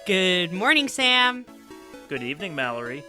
Good morning, Sam. Good evening, Mallory.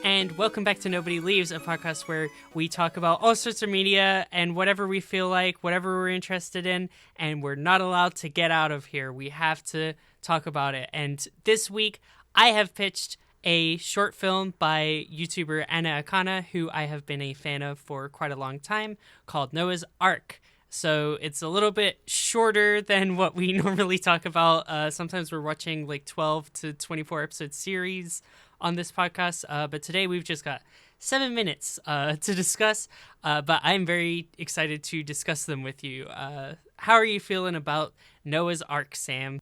And welcome back to Nobody Leaves, a podcast where we talk about all sorts of media and whatever we feel like, whatever we're interested in, and we're not allowed to get out of here. We have to talk about it. And this week, I have pitched a short film by YouTuber Anna Akana, who I have been a fan of for quite a long time, called Noah's Ark. So it's a little bit shorter than what we normally talk about. Sometimes we're watching like 12 to 24 episode series on this podcast. But today we've just got 7 minutes to discuss. But I'm very excited to discuss them with you. How are you feeling about Noah's Ark, Sam?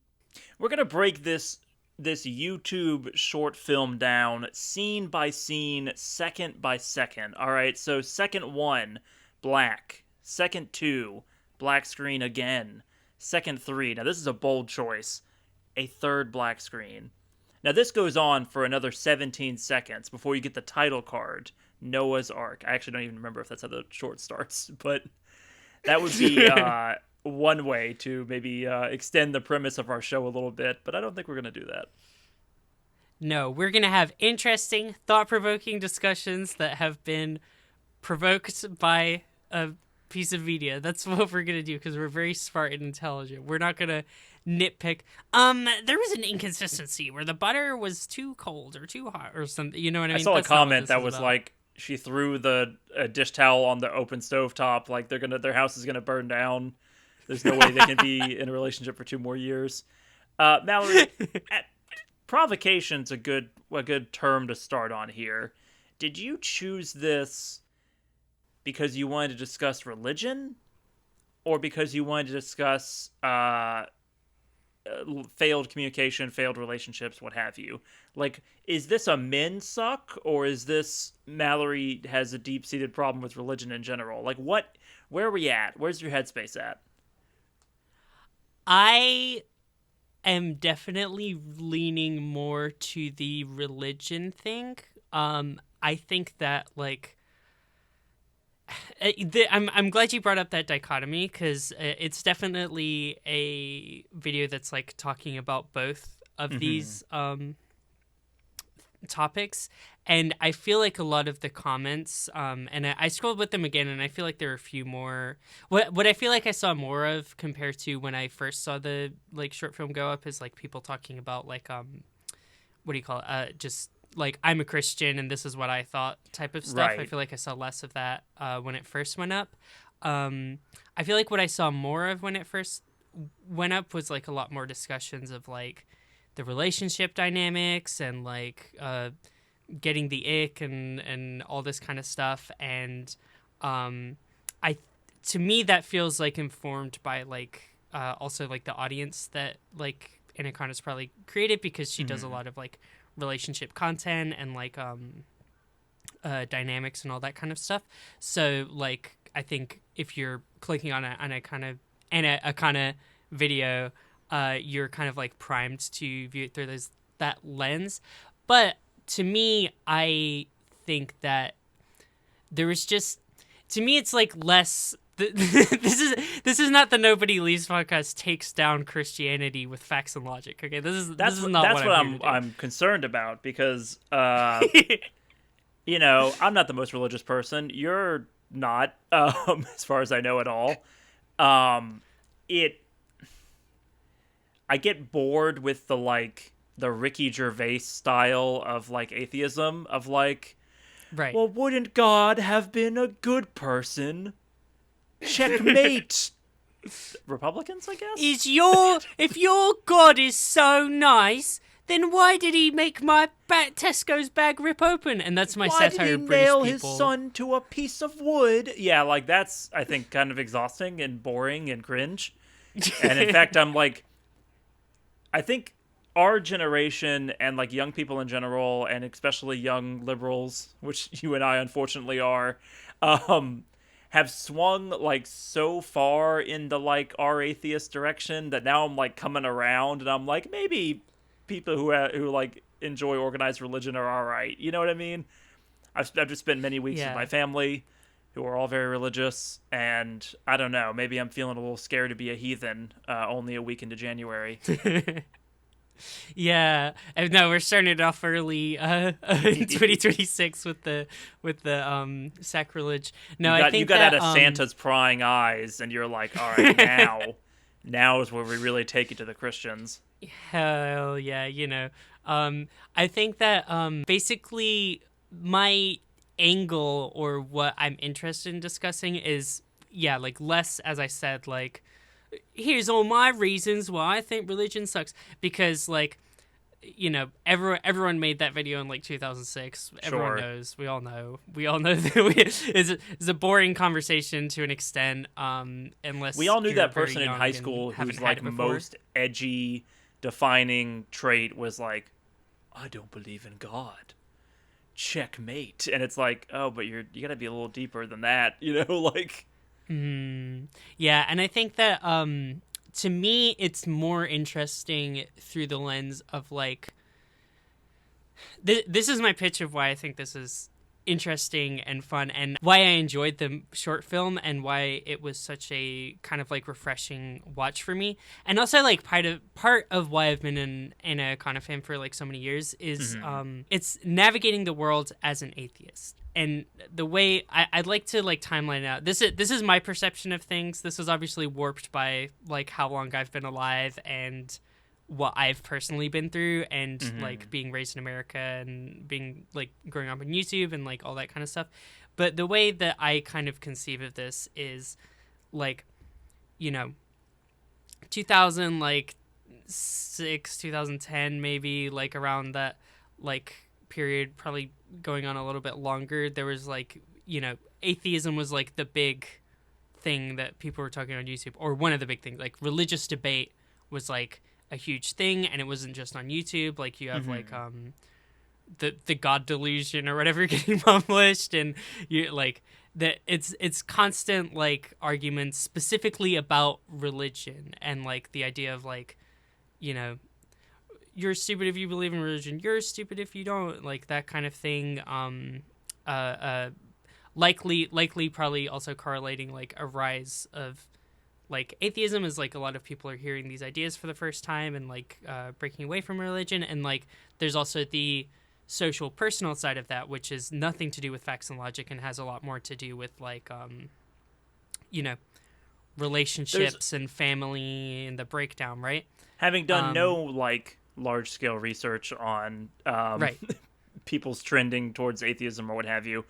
We're going to break this YouTube short film down scene by scene, second by second. All right, so second 1, black. Second 2, black screen again. Second 3, now this is a bold choice, a third black screen. Now this goes on for another 17 seconds before you get the title card, Noah's Ark. I actually don't even remember if that's how the short starts, but that would be one way to maybe extend the premise of our show a little bit, but I don't think we're going to do that. No, we're going to have interesting, thought-provoking discussions that have been provoked by a piece of media. That's what we're gonna do because we're very smart and intelligent. We're not gonna nitpick. There was an inconsistency where the butter was too cold or too hot or something. You know what I mean? I saw That's a comment that was about. like she threw the dish towel on the open stovetop. Like their house is gonna burn down. There's no way they can be in a relationship for 2 more years. Mallory, provocation's a good term to start on here. Did you choose this because you wanted to discuss religion, or because you wanted to discuss failed communication, failed relationships, what have you? Like, is this a men suck, or is this Mallory has a deep-seated problem with religion in general? Like, where are we at? Where's your headspace at? I am definitely leaning more to the religion thing. I think that, like, I'm glad you brought up that dichotomy because it's definitely a video that's like talking about both of these topics, and I feel like a lot of the comments and I scrolled with them again, and I feel like there are a few more. What I feel like I saw more of compared to when I first saw the like short film go up is like people talking about like what do you call it, just like I'm a Christian and this is what I thought type of stuff. Right. I feel like I saw less of that when it first went up. I feel like what I saw more of when it first went up was like a lot more discussions of like the relationship dynamics and like getting the ick and all this kind of stuff. And to me that feels like informed by like also like the audience that like Anaconda's probably created, because she does a lot of like relationship content and like dynamics and all that kind of stuff. So like I think if you're clicking on a kind of video, you're kind of like primed to view it through that lens. But to me, I think that there is just, to me it's like less this is not the Nobody Leaves podcast takes down Christianity with facts and logic. Okay, that's what I'm concerned about, because you know, I'm not the most religious person. You're not, as far as I know at all. I get bored with the Ricky Gervais style of like atheism of like, right. Well, wouldn't God have been a good person? Checkmate. Republicans, I guess? If your God is so nice, then why did he make my Tesco's bag rip open? And that's my satire of British people. Why did he nail his son to a piece of wood? Yeah, like that's, I think, kind of exhausting and boring and cringe. And in fact, I'm like, I think our generation and like young people in general, and especially young liberals, which you and I unfortunately are, have swung like so far into like our atheist direction that now I'm like coming around, and I'm like, maybe people who like enjoy organized religion are all right. You know what I mean? I've just spent many weeks with my family who are all very religious, and I don't know, maybe I'm feeling a little scared to be a heathen only a week into January. Yeah, and no, we're starting it off early, 2026 with the sacrilege. No, I You think got that out of Santa's prying eyes, and you're like, all right, now is where we really take it to the Christians. hell yeah, I think that basically my angle or what I'm interested in discussing is like less, as I said, like here's all my reasons why I think religion sucks, because like everyone made that video in like 2006. Everyone Sure. knows. We all know that it's a boring conversation to an extent. Unless We all knew you're that very person in young high and school haven't whose had like it before. most edgy defining trait was like, I don't believe in God. Checkmate. And it's like, oh, but you got to be a little deeper than that, like Yeah, and I think that to me it's more interesting through the lens of like this is my pitch of why I think this is interesting and fun, and why I enjoyed the short film, and why it was such a kind of like refreshing watch for me. And also like part of why I've been in a kind of fan for like so many years is it's navigating the world as an atheist. And the way I'd like to like timeline it out. This is my perception of things. This was obviously warped by like how long I've been alive and what I've personally been through, and like being raised in America and being like growing up on YouTube and like all that kind of stuff. But the way that I kind of conceive of this is like, 2000 like 6 2010 maybe, like around that like period, probably going on a little bit longer. There was like, atheism was like the big thing that people were talking on YouTube, or one of the big things. Like religious debate was like a huge thing, and it wasn't just on YouTube. Like you have like the God delusion or whatever getting published, and you like that it's constant like arguments specifically about religion, and like the idea of like, you're stupid if you believe in religion, you're stupid if you don't, like that kind of thing. Likely probably also correlating like a rise of like atheism, is like a lot of people are hearing these ideas for the first time and like breaking away from religion. And like there's also the social personal side of that, which is nothing to do with facts and logic and has a lot more to do with like relationships and family and the breakdown, right? having done no like large scale research on Right. people's trending towards atheism or what have you.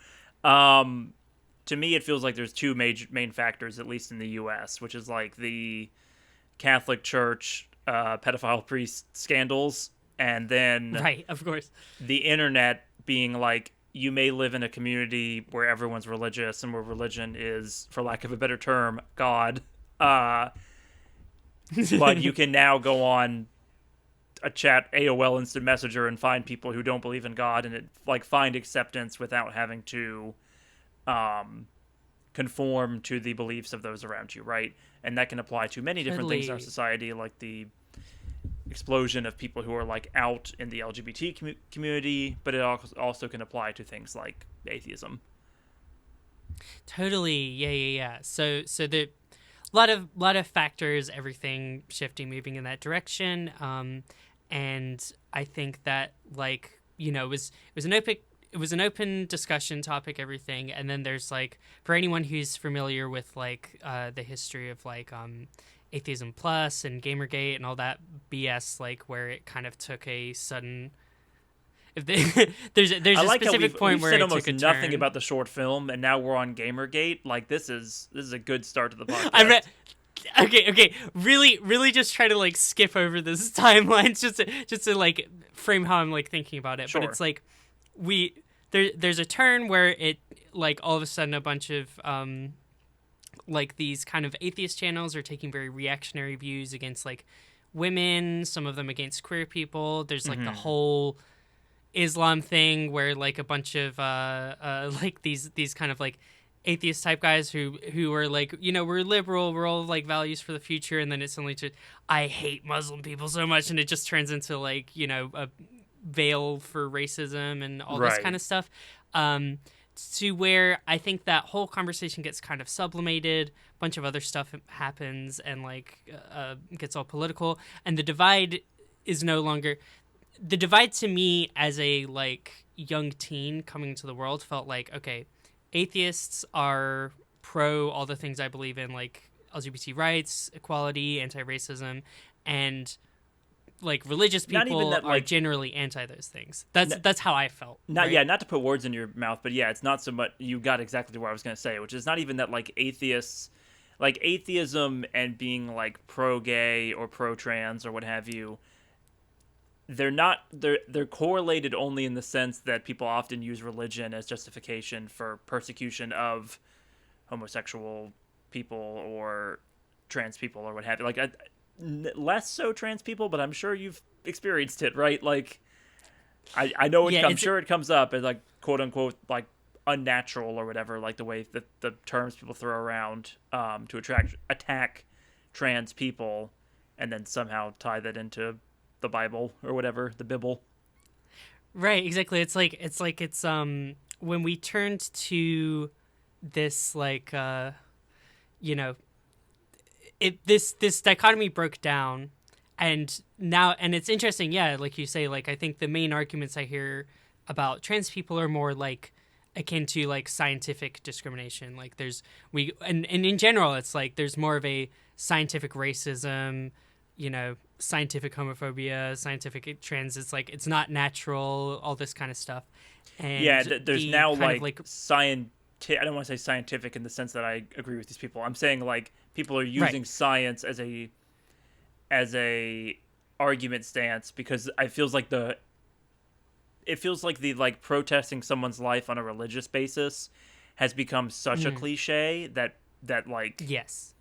To me, it feels like there's two main factors, at least in the U.S., which is like the Catholic Church pedophile priest scandals, and then Right, of course. the internet being like, you may live in a community where everyone's religious and where religion is, for lack of a better term, God. But you can now go on a chat AOL Instant Messenger and find people who don't believe in God, and it like find acceptance without having to conform to the beliefs of those around you, right? And that can apply to many different things in our Totally. society, like the explosion of people who are like out in the LGBT community, but it also can apply to things like atheism. Totally. Yeah. So the lot of factors, everything shifting, moving in that direction. And I think that like, it was an open discussion topic, everything. And then there's like, for anyone who's familiar with like the history of like Atheism Plus and Gamergate and all that BS, like where it kind of took a sudden. If they, there's I a like how specific point we've where said it almost took a nothing turn. about the short film, and now we're on Gamergate. Like this is a good start to the podcast. Okay. Really just try to like skip over this timeline just to like frame how I'm like thinking about it. Sure. But it's like there's a turn where it like all of a sudden a bunch of like these kind of atheist channels are taking very reactionary views against like women, some of them against queer people. There's like the whole Islam thing where like a bunch of like these kind of like atheist type guys who are like, we're liberal, we're all like values for the future, and then it's suddenly just, I hate Muslim people so much, and it just turns into like, a veil for racism and all this Right. kind of stuff. To where I think that whole conversation gets kind of sublimated, a bunch of other stuff happens, and like gets all political, and the divide is no longer the divide to me as a like young teen coming into the world felt like, okay, atheists are pro all the things I believe in, like LGBT rights, equality, anti-racism, and like religious Not even people that, are like, generally anti those things. That's how I felt. not right? yeah, not to put words in your mouth, but yeah, it's not so much. You got exactly where I was going to say, which is not even that like atheists, like atheism and being like pro-gay or pro-trans or what have you. They're correlated only in the sense that people often use religion as justification for persecution of homosexual people or trans people or what have you. Like less so trans people, but I'm sure you've experienced it, right? Like I know Yeah, I'm sure it comes up as like quote unquote like unnatural or whatever, like the way that the terms people throw around to attack trans people, and then somehow tie that into the Bible or whatever, the Bible. right, exactly. It's when we turned to this like you know, this dichotomy broke down, and now, and it's interesting, yeah, like you say, like I think the main arguments I hear about trans people are more like akin to like scientific discrimination. Like there's and in general it's like there's more of a scientific racism, scientific homophobia, scientific trans. It's like it's not natural, all this kind of stuff. And Yeah, there's now like science. I don't want to say scientific in the sense that I agree with these people. I'm saying like people are using science as a argument stance, because it feels like the like protesting someone's life on a religious basis has become such a cliche that like yes,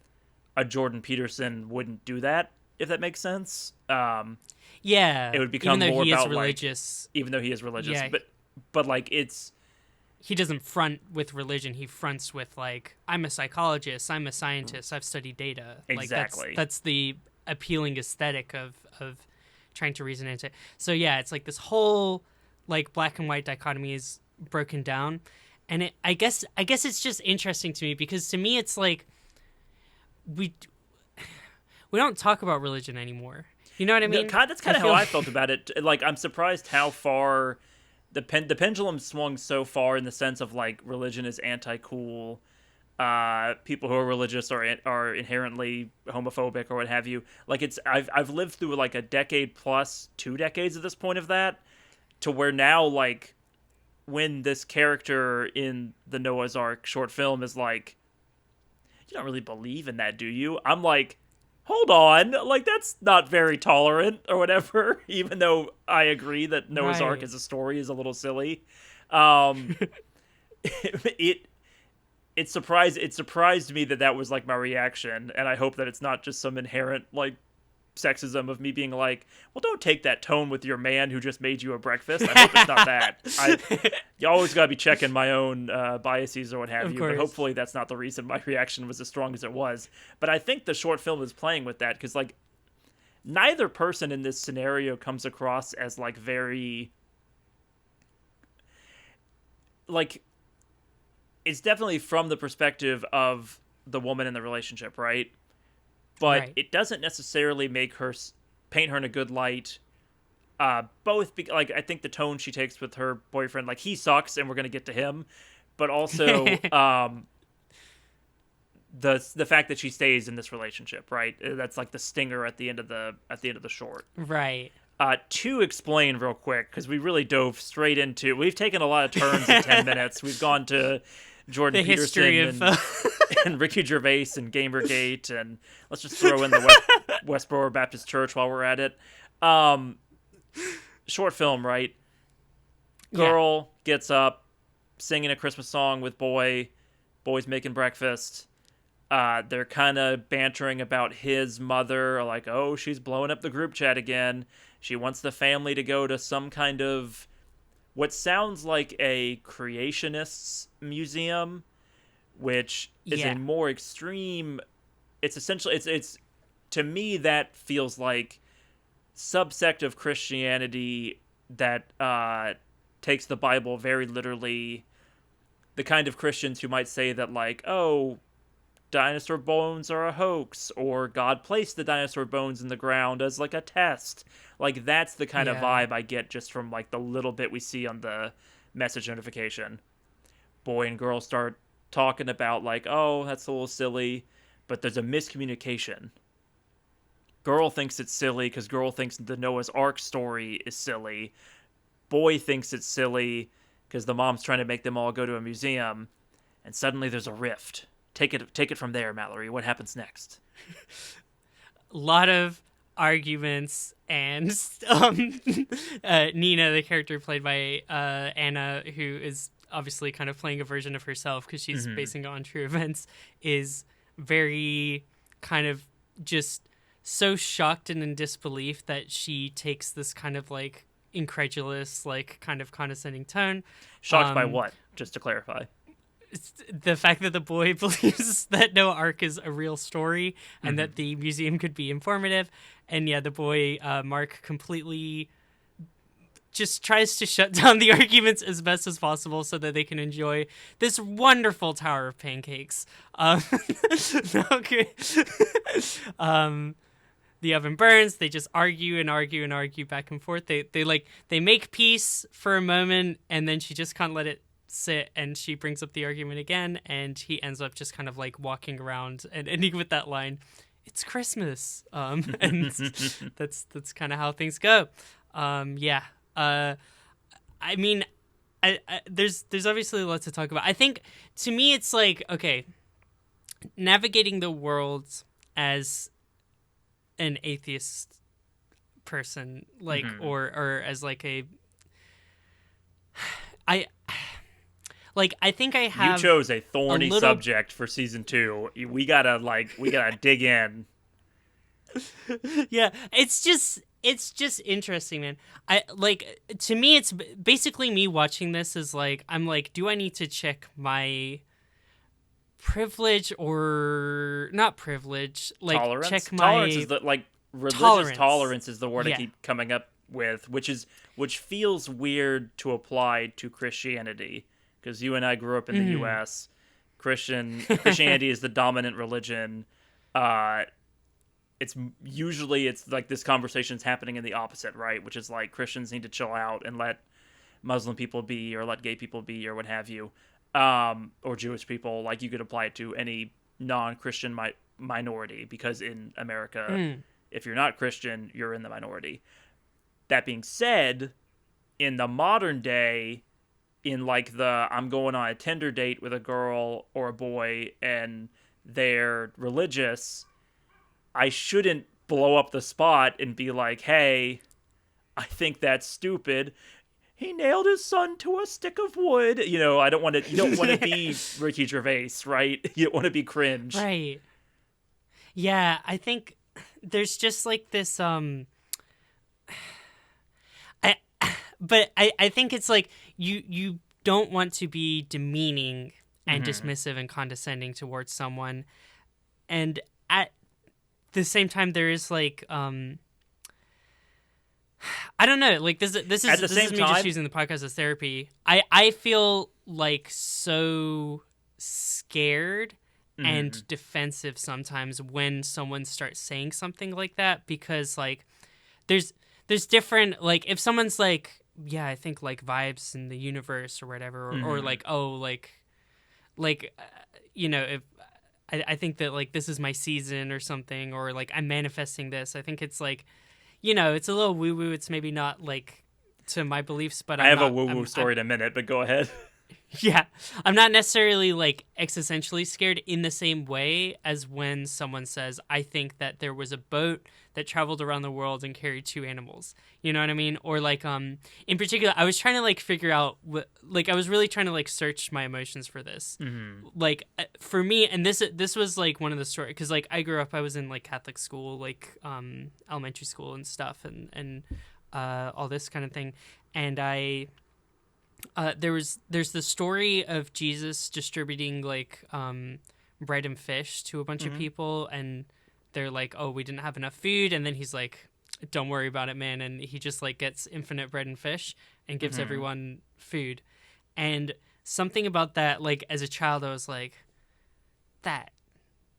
a Jordan Peterson wouldn't do that, if that makes sense. Yeah, It would become more about religious. Like, even though he is religious, Yeah, but like it's. He doesn't front with religion. He fronts with like, I'm a psychologist, I'm a scientist, I've studied data. Exactly. Like that's the appealing aesthetic of trying to reason into it. So yeah, it's like this whole like black and white dichotomy is broken down, and I guess it's just interesting to me, because to me it's like we don't talk about religion anymore. You know what I mean? No, that's kind of how I felt about it. Like, I'm surprised how far the pendulum swung so far, in the sense of like religion is anti-cool. People who are religious are inherently homophobic or what have you. Like I've lived through like a decade plus 2 decades at this point of that, to where now like when this character in the Noah's Ark short film is like, you don't really believe in that, do you? I'm like, hold on, like that's not very tolerant or whatever, even though I agree that Noah's Ark as a story is a little silly. It surprised me that was like my reaction, and I hope that it's not just some inherent like sexism of me being like, well, don't take that tone with your man who just made you a breakfast. I hope it's not that. You always gotta be checking my own biases or what have you, but hopefully that's not the reason my reaction was as strong as it was. But I think the short film is playing with that, because like neither person in this scenario comes across as like very like, it's definitely from the perspective of the woman in the relationship, right? But it doesn't necessarily make her paint her in a good light. Like I think the tone she takes with her boyfriend, like he sucks, and we're gonna get to him, but also the fact that she stays in this relationship, right? That's like the stinger at the end of the short, right? To explain real quick, because we really dove straight into. We've taken a lot of turns in 10 minutes. We've gone to Jordan the Peterson and Ricky Gervais and Gamergate, and let's just throw in the Westboro Baptist Church while we're at it. Short film, right? Girl gets up, singing a Christmas song with boy's making breakfast. They're kind of bantering about his mother, like, oh, she's blowing up the group chat again. She wants the family to go to some kind of what sounds like a creationists museum, which is a more extreme. It's essentially it's to me that feels like subsect of Christianity that takes the Bible very literally. The kind of Christians who might say that like, oh, dinosaur bones are a hoax, or God placed the dinosaur bones in the ground as like a test. Like that's the kind of vibe I get just from like the little bit we see on the message notification. Boy and girl start talking about like, oh, that's a little silly, but there's a miscommunication. Girl thinks it's silly because girl thinks the Noah's Ark story is silly. Boy thinks it's silly because the mom's trying to make them all go to a museum, and suddenly there's a rift. Take it from there, Mallory. What happens next? A lot of arguments, and Nina, the character played by Anna, who is obviously kind of playing a version of herself because she's basing it on true events, is very kind of just so shocked and in disbelief that she takes this kind of like incredulous, like kind of condescending tone. Shocked by what? Just to clarify. The fact that the boy believes that Noah Ark is a real story and that the museum could be informative. And yeah, the boy, Mark, completely just tries to shut down the arguments as best as possible so that they can enjoy this wonderful tower of pancakes. Okay. The oven burns. They just argue and argue and argue back and forth. They make peace for a moment, and then she just can't let it sit, and she brings up the argument again, and he ends up just kind of like walking around and ending with that line, "It's Christmas," and that's kind of how things go. I mean, there's obviously a lot to talk about. I think to me it's like, okay, navigating the world as an atheist person, like or as like I think I have. You chose a thorny subject for season 2. We gotta dig in. Yeah, it's just interesting, man. To me, it's basically me watching this is like, I'm like, do I need to check my privilege or not privilege? Like tolerance. Check my tolerance is the religious tolerance is the word I keep coming up with, which feels weird to apply to Christianity. Because you and I grew up in the U.S., Christianity is the dominant religion. It's like this conversation's happening in the opposite, right? Which is like Christians need to chill out and let Muslim people be, or let gay people be, or what have you, or Jewish people. Like you could apply it to any non-Christian minority, because in America, if you're not Christian, you're in the minority. That being said, in the modern day, in like I'm going on a Tinder date with a girl or a boy and they're religious, I shouldn't blow up the spot and be like, hey, I think that's stupid. He nailed his son to a stick of wood. You know, you don't want to be Ricky Gervais, right? You don't want to be cringe. Right. Yeah, I think there's just like this, but I think it's like you don't want to be demeaning and dismissive and condescending towards someone, and at the same time there is like I don't know, like this is me just using the podcast as therapy. I feel like so scared and defensive sometimes when someone starts saying something like that, because like there's different, like if someone's like, yeah, I think like vibes in the universe or whatever, or like, oh, like you know, if I think that like this is my season or something, or like I'm manifesting this, I think it's like, you know, it's a little woo woo. It's maybe not like to my beliefs, but I have a woo woo story in a minute, but go ahead. Yeah, I'm not necessarily like existentially scared in the same way as when someone says, I think that there was a boat that traveled around the world and carried 2 animals. You know what I mean? Or like, in particular, I was trying to like figure out I was really trying to like search my emotions for this. Like for me, and this was like one of the stories, because like I grew up, I was in like Catholic school, like elementary school and stuff, and all this kind of thing, and there's the story of Jesus distributing like bread and fish to a bunch of people, and they're like, oh, we didn't have enough food, and then he's like, don't worry about it, man, and he just like gets infinite bread and fish and gives everyone food. And something about that, like as a child, I was like, that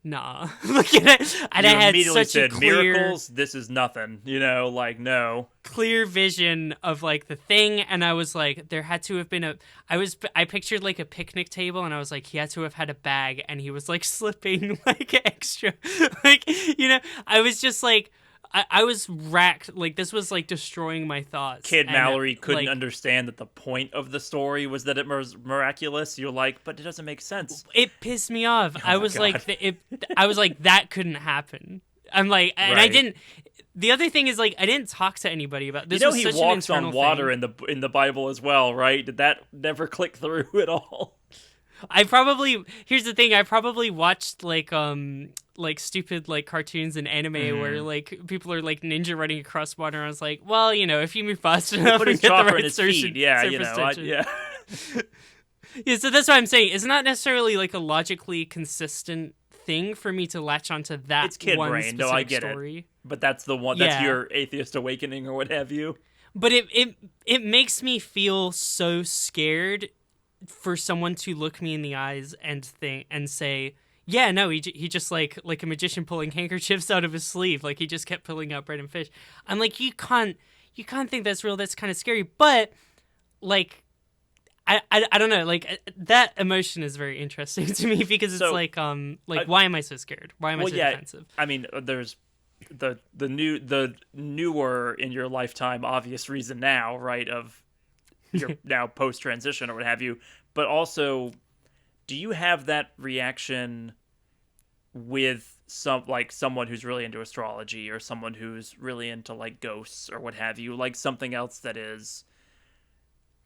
nah. Look at it. And You I had immediately such said, a clear, miracles, this is nothing. Like, no. clear vision of like the thing, and I was like, there had to have been I pictured like a picnic table, and I was like, he had to have had a bag, and he was like slipping like extra, like, I was just like, I was racked. Like, this was like destroying my thoughts. Kid And, Mallory couldn't like, understand that the point of the story was that it was miraculous. You're like, but it doesn't make sense. it pissed me off. I was God. like, I was like, that couldn't happen. I'm like, and I Right. didn't. The other thing is, like, I didn't talk to anybody about this. He Was such walks an on internal water thing. in the Bible as well, right? Did that never click through at all? Here's the thing, I probably watched like stupid like cartoons and anime where like people are like ninja running across water, and I was like, well, if you move fast enough Put and his get the chopper right in his feet. Yeah, surface tension. yeah. Yeah, so that's what I'm saying. It's not necessarily like a logically consistent thing for me to latch onto that It's kid one brain. specific No, I get story. it. But that's the one. That's Yeah. your atheist awakening or what have you. But it makes me feel so scared for someone to look me in the eyes and say, yeah, no, he just like a magician pulling handkerchiefs out of his sleeve, like he just kept pulling out bread and fish. I'm like, you can't think that's real. That's kind of scary. But like, I don't know, like that emotion is very interesting to me because it's why am I so scared? Why am I so defensive? I mean, there's the newer in your lifetime obvious reason now, right, of your now post transition or what have you, but also, do you have that reaction with someone who's really into astrology or someone who's really into like ghosts or what have you, like something else that is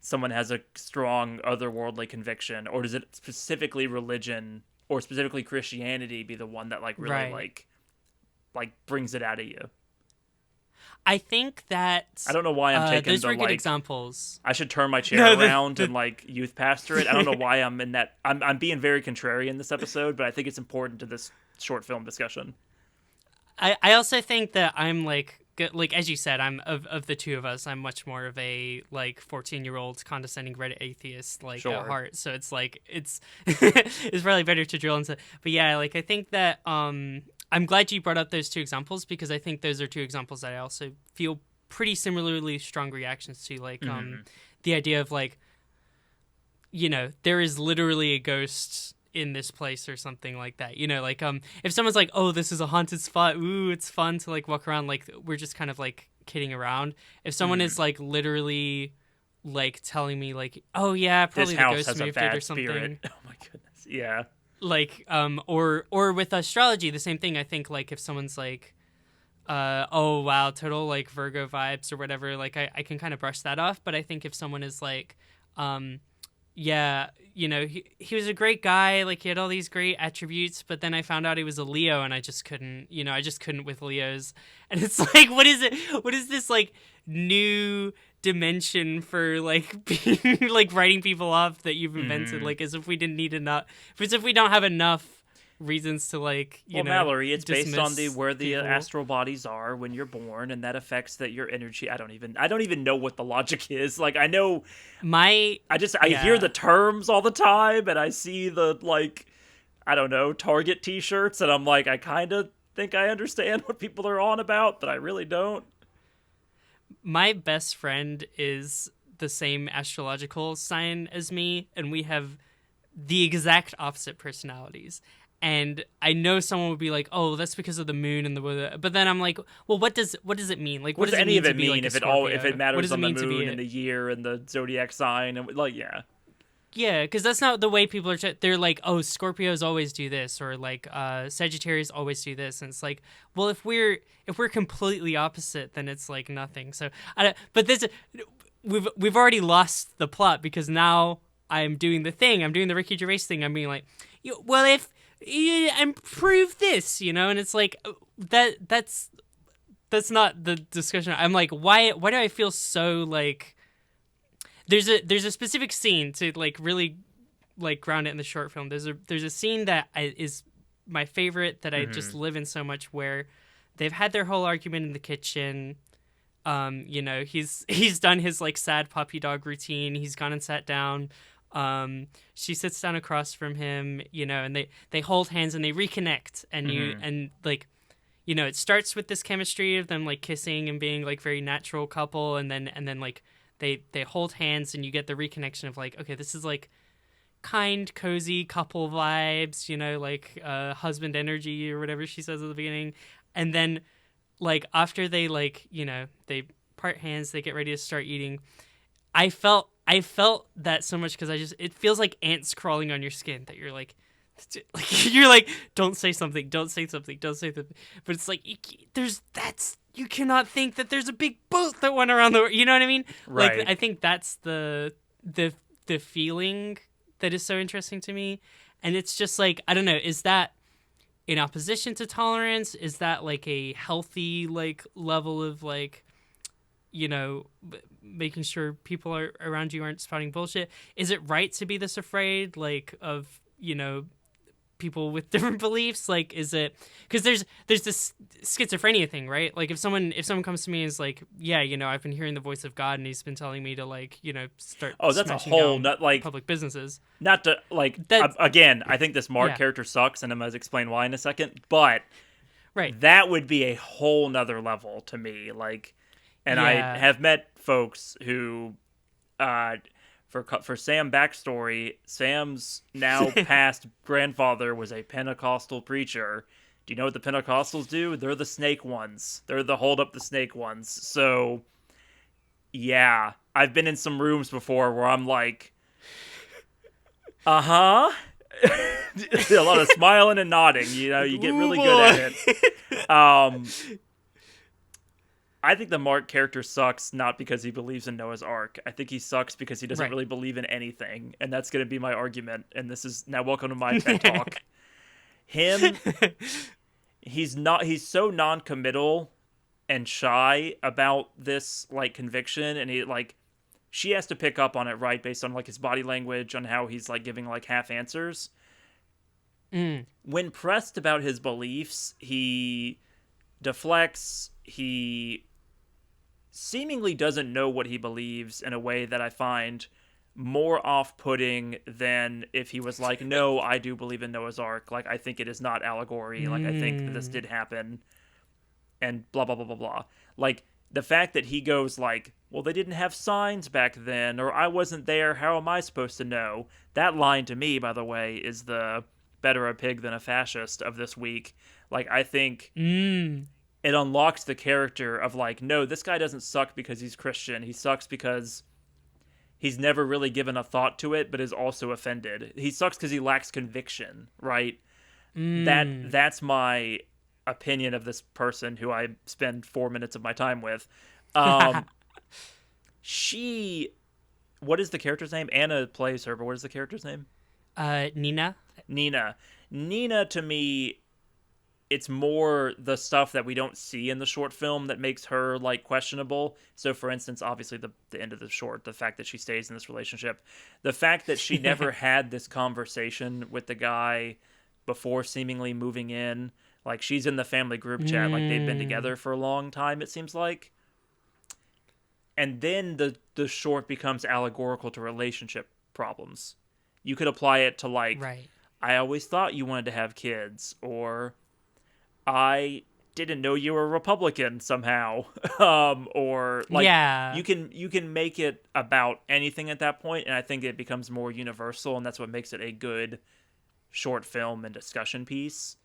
someone has a strong otherworldly conviction, or does it specifically religion or specifically Christianity be the one that like really Right. like brings it out of you? I think that I don't know why I'm taking those were the good like examples. I should turn my chair around and like youth pastor it. I don't know why I'm in that. I'm being very contrarian this episode, but I think it's important to this short film discussion. I also think that I'm like as you said, I'm of the two of us, I'm much more of a like 14-year-old condescending Reddit atheist like Sure. at heart. So it's like it's it's probably better to drill into. But yeah, like I think that I'm glad you brought up those two examples because I think those are two examples that I also feel pretty similarly strong reactions to, like the idea of like, there is literally a ghost in this place or something like that. Like if someone's like, oh, this is a haunted spot, ooh, it's fun to like walk around, like we're just kind of like kidding around. If someone is like literally like telling me like, oh yeah, probably This the house ghost has a moved it bad or something. spirit. Oh my goodness. Yeah. Like or with astrology, the same thing. I think like if someone's like oh wow, total like Virgo vibes or whatever, like I can kind of brush that off. But I think if someone is like yeah, he was a great guy, like he had all these great attributes, but then I found out he was a Leo and I just couldn't with Leos. And it's like, what is this like new dimension for like being like writing people off that you've invented, like as if we didn't need enough, as if we don't have enough reasons to like Mallory, it's based on where the people. astral bodies are when you're born, and that affects that your energy. I don't even know what the logic is. Like I know I hear the terms all the time, and I see the like I don't know Target T-shirts, and I'm like I kind of think I understand what people are on about, but I really don't. My best friend is the same astrological sign as me, and we have the exact opposite personalities. And I know someone would be like, "Oh, that's because of the moon and the weather." But then I'm like, "Well, what does it mean? Like, What does any of it mean like if if it matters on the moon and the year and the zodiac sign and like yeah." Yeah, because that's not the way people are. They're like, "Oh, Scorpios always do this," or like, "Sagittarius always do this," and it's like, well, if we're completely opposite, then it's like nothing. So, but we've already lost the plot because now I'm doing the thing. I'm doing the Ricky Gervais thing. I'm being like, well, if you improve this, and it's like that's not the discussion. I'm like, why do I feel so like? There's a specific scene to like really like ground it in the short film. There's a scene that is my favorite that I just live in so much, where they've had their whole argument in the kitchen. He's done his like sad puppy dog routine. He's gone and sat down. She sits down across from him, and they hold hands and they reconnect, and it starts with this chemistry of them like kissing and being like very natural couple, and then like they hold hands and you get the reconnection of like, okay, this is like kind, cozy couple vibes, like husband energy or whatever she says at the beginning. And then like after they like, they part hands, they get ready to start eating. I felt that so much because it feels like ants crawling on your skin that you're like don't say something, don't say something, don't say something. But it's like you cannot think that there's a big boat that went around the world. You know what I mean? Right. Like I think that's the feeling that is so interesting to me. And it's just like, I don't know, is that in opposition to tolerance? Is that like a healthy like level of like, making sure people around you aren't spouting bullshit? Is it right to be this afraid like of, people with different beliefs? Like, is it because there's this schizophrenia thing, right? Like if someone comes to me and is like, yeah, I've been hearing the voice of God and he's been telling me to like, start that's a whole not like public businesses. Not to like again, I think this Mark character sucks, and I'm going to explain why in a second, but right, that would be a whole nother level to me. Like, and I have met folks who for Sam backstory, Sam's now past grandfather was a Pentecostal preacher. Do you know what the Pentecostals do? They're the snake ones. They're the hold up the snake ones. So, yeah, I've been in some rooms before where I'm like, a lot of smiling and nodding. You get really good at it. I think the Mark character sucks not because he believes in Noah's Ark. I think he sucks because he doesn't really believe in anything, and that's going to be my argument. And this is now welcome to my TED Talk. He's so non-committal and shy about this like conviction, and she has to pick up on it, right, based on like his body language, on how he's like giving like half answers. When pressed about his beliefs, he deflects. He seemingly doesn't know what he believes in a way that I find more off-putting than if he was like, no, I do believe in Noah's Ark. Like, I think it is not allegory. Like, I think that this did happen. And blah, blah, blah, blah, blah. Like, the fact that he goes like, well, they didn't have signs back then, or I wasn't there, how am I supposed to know? That line to me, by the way, is the better a pig than a fascist of this week. Like, I think it unlocks the character of like, no, this guy doesn't suck because he's Christian. He sucks because he's never really given a thought to it, but is also offended. He sucks because he lacks conviction, right? That's my opinion of this person who I spend 4 minutes of my time with. What is the character's name? Anna plays her, but what is the character's name? Nina. Nina, to me, it's more the stuff that we don't see in the short film that makes her like questionable. So for instance, obviously the end of the short, the fact that she stays in this relationship, the fact that she never had this conversation with the guy before seemingly moving in. Like, she's in the family group chat, like they've been together for a long time, it seems like. And then the short becomes allegorical to relationship problems. You could apply it to like, I always thought you wanted to have kids, or I didn't know you were a Republican somehow. Or like, you can make it about anything at that point, and I think it becomes more universal, and that's what makes it a good short film and discussion piece.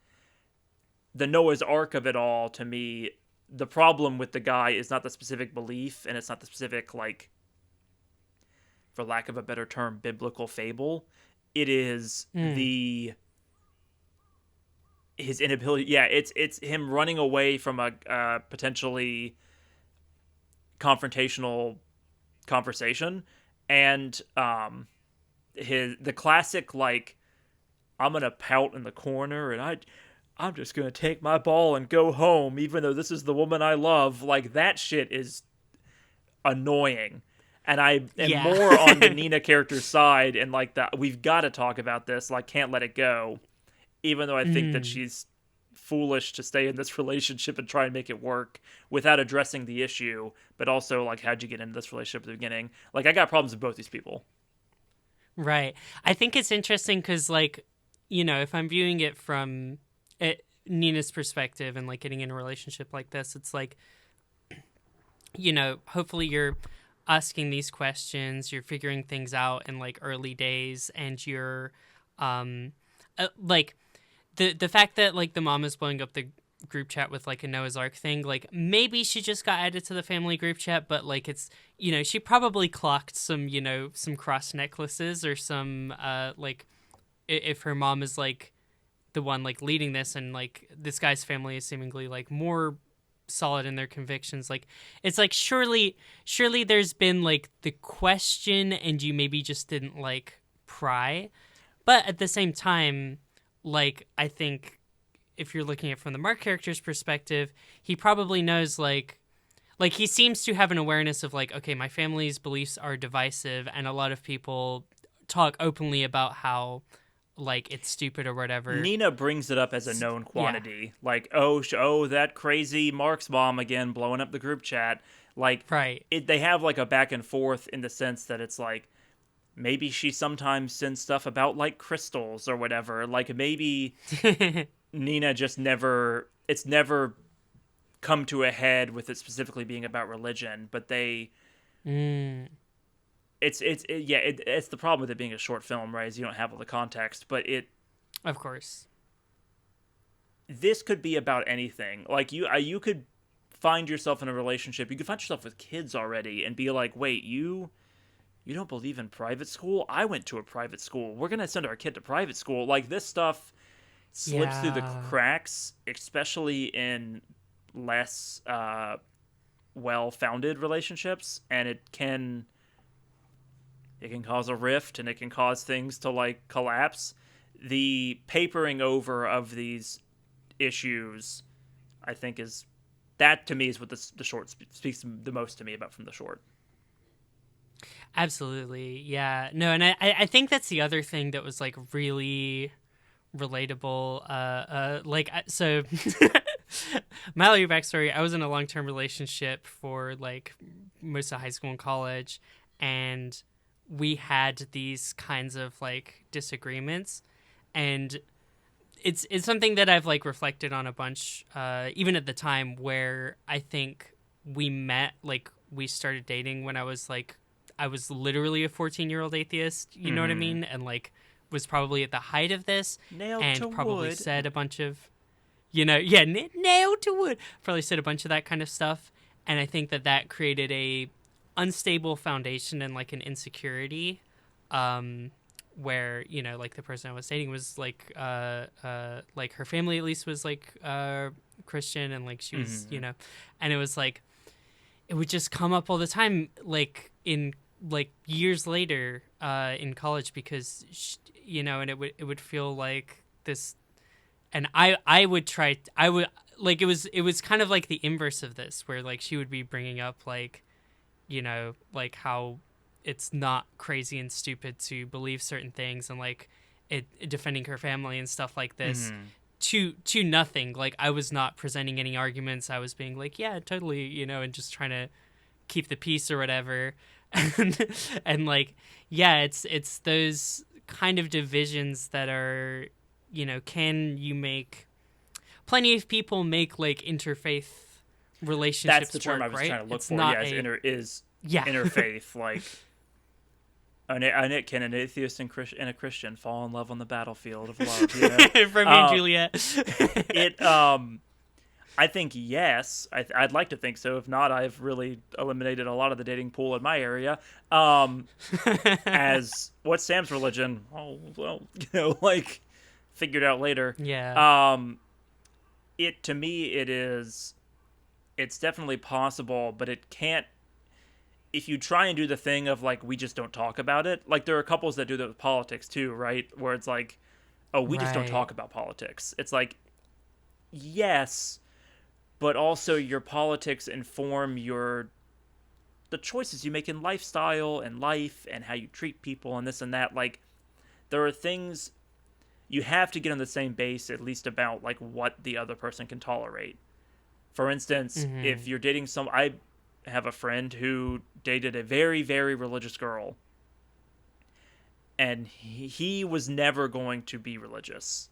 The Noah's Ark of it all, to me, the problem with the guy is not the specific belief, and it's not the specific, like, for lack of a better term, biblical fable. It is his inability. Yeah, it's him running away from a potentially confrontational conversation, and the classic like, I'm gonna pout in the corner and I'm just gonna take my ball and go home, even though this is the woman I love. Like, that shit is annoying. And I am more on the Nina character's side, and like that, we've got to talk about this. Like, can't let it go. Even though I think that she's foolish to stay in this relationship and try and make it work without addressing the issue, but also like, how'd you get into this relationship at the beginning? Like, I got problems with both these people. Right. I think it's interesting because, like, if I'm viewing it from Nina's perspective and, like, getting in a relationship like this, it's like, hopefully you're asking these questions, you're figuring things out in, like, early days, and you're, like, the fact that, like, the mom is blowing up the group chat with, like, a Noah's Ark thing, like, maybe she just got added to the family group chat, but, like, it's, she probably clocked some, some cross necklaces or some, like, if her mom is, like, the one, like, leading this, and, like, this guy's family is seemingly, like, more solid in their convictions, like, it's like, surely there's been, like, the question, and you maybe just didn't, like, pry. But at the same time, like, I think if you're looking at it from the Mark character's perspective, he probably knows, like he seems to have an awareness of, like, okay, my family's beliefs are divisive, and a lot of people talk openly about how, like, it's stupid or whatever. Nina brings it up as a known quantity. Yeah. Like, oh, that crazy Mark's mom again blowing up the group chat. Like, right. They have, like, a back and forth in the sense that it's like, maybe she sometimes sends stuff about, like, crystals or whatever. Like, maybe Nina just it's never come to a head with it specifically being about religion, but they... It's the problem with it being a short film, right? Is you don't have all the context, but of course, this could be about anything. Like, you could find yourself in a relationship. You could find yourself with kids already and be like, wait, you don't believe in private school? I went to a private school. We're gonna send our kid to private school. Like, this stuff slips through the cracks, especially in less well-founded relationships, and it can cause a rift, and it can cause things to, like, collapse. The papering over of these issues, I think, that to me is what the short speaks the most to me about from the short. Absolutely, yeah. No, and I think that's the other thing that was, like, really relatable. So Mallory backstory: I was in a long-term relationship for, like, most of high school and college, and we had these kinds of, like, disagreements, and it's something that I've, like, reflected on a bunch, even at the time, where I think we met, like, we started dating when I was literally a 14-year-old atheist, you know what I mean? And, like, was probably at the height of this, and probably wood. said a bunch of, nailed to wood, probably said a bunch of that kind of stuff, and I think that created a unstable foundation and, like, an insecurity, where, like, the person I was dating was, like, like, her family at least was, like, Christian, and, like, she was, and it was like, it would just come up all the time, like, in, like, years later, in college, because and it would feel like this, and I would like, it was kind of like the inverse of this, where, like, she would be bringing up, like, like, how it's not crazy and stupid to believe certain things, and, like, it defending her family and stuff like this, to nothing. Like, I was not presenting any arguments. I was being like, yeah, totally, and just trying to keep the peace or whatever. And like, yeah, it's those kind of divisions that are, can you make plenty of people make, like, interfaith relationships? That's the term work, I was right? trying to look it's for. not Interfaith. Like, can an atheist and a Christian fall in love on the battlefield of love? Romeo and Juliet. I think yes. I'd like to think so. If not, I've really eliminated a lot of the dating pool in my area. As what's Sam's religion? Oh, well, like, figured out later. Yeah. To me, it's definitely possible, but it can't. If you try and do the thing of, like, we just don't talk about it, like, there are couples that do that with politics too, right? Where it's like, oh, we just don't talk about politics. It's like, yes, but also your politics inform the choices you make in lifestyle and life and how you treat people and this and that. Like, there are things you have to get on the same base, at least about, like, what the other person can tolerate. For instance, if you're dating I have a friend who dated a very, very religious girl, and he was never going to be religious.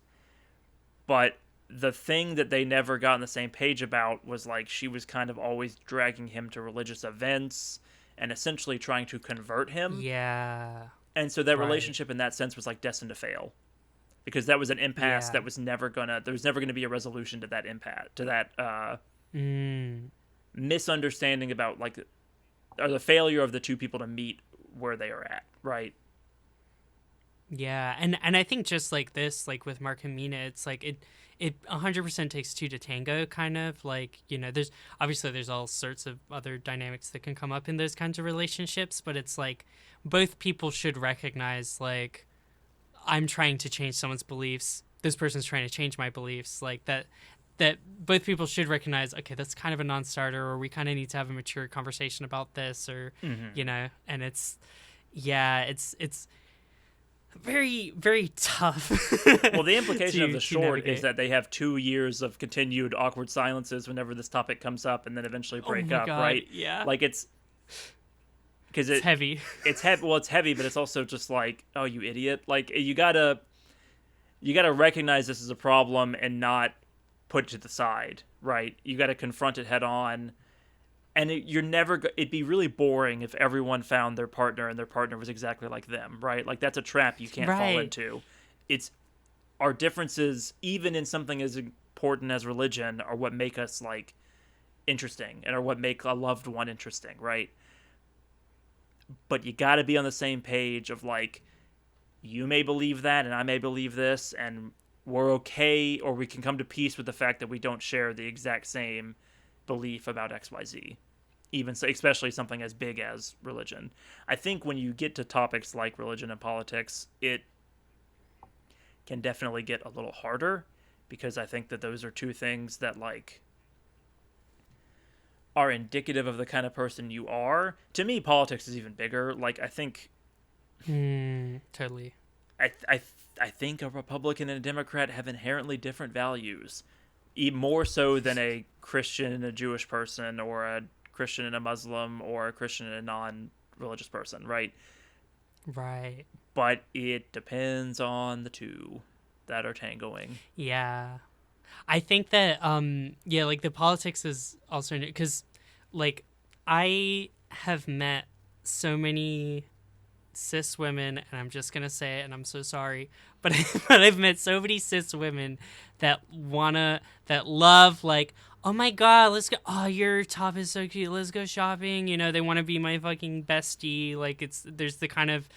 But the thing that they never got on the same page about was like she was kind of always dragging him to religious events and essentially trying to convert him. Yeah. And so that Right. relationship in that sense was like destined to fail. Because that was an impasse Yeah. that was never there was never gonna be a resolution to that impasse, to that misunderstanding about like, or the failure of the two people to meet where they are at, right? Yeah, and I think just like this, like with Mark and Mina, it's like it 100% takes two to tango, kind of like, you know, there's obviously there's all sorts of other dynamics that can come up in those kinds of relationships, but it's like both people should recognize like I'm trying to change someone's beliefs, this person's trying to change my beliefs, like that both people should recognize, okay, that's kind of a non-starter, or we kind of need to have a mature conversation about this, or you know, and it's very, very tough. Well, the implication of the to short navigate. is that they have 2 years of continued awkward silences whenever this topic comes up, and then eventually break my up, God, right? yeah. Like it's because It's heavy. It's heavy. Well, it's heavy, but it's also just like, oh, you idiot! Like you gotta recognize this as a problem and not put it to the side, right? You got to confront it head on. And you're never. It'd be really boring if everyone found their partner and their partner was exactly like them, right? Like that's a trap you can't fall Right. into. It's our differences, even in something as important as religion, are what make us like interesting and are what make a loved one interesting, right? But you got to be on the same page of like, you may believe that and I may believe this, and we're okay, or we can come to peace with the fact that we don't share the exact same belief about XYZ, even so, especially something as big as religion. I think when you get to topics like religion and politics, it can definitely get a little harder, because I think that those are two things that like are indicative of the kind of person you are. To me, politics is even bigger. Like I think Totally. I think a Republican and a Democrat have inherently different values, more so than a Christian and a Jewish person, or a Christian and a Muslim, or a Christian and a non-religious person, right? Right. But it depends on the two that are tangoing. Yeah. I think that yeah, like the politics is also because like I have met so many cis women, and I'm just gonna say it, and I'm so sorry, but but I've met so many cis women that love like, oh my God, let's go, oh your top is so cute, let's go shopping, you know, they want to be my fucking bestie, like there's the kind of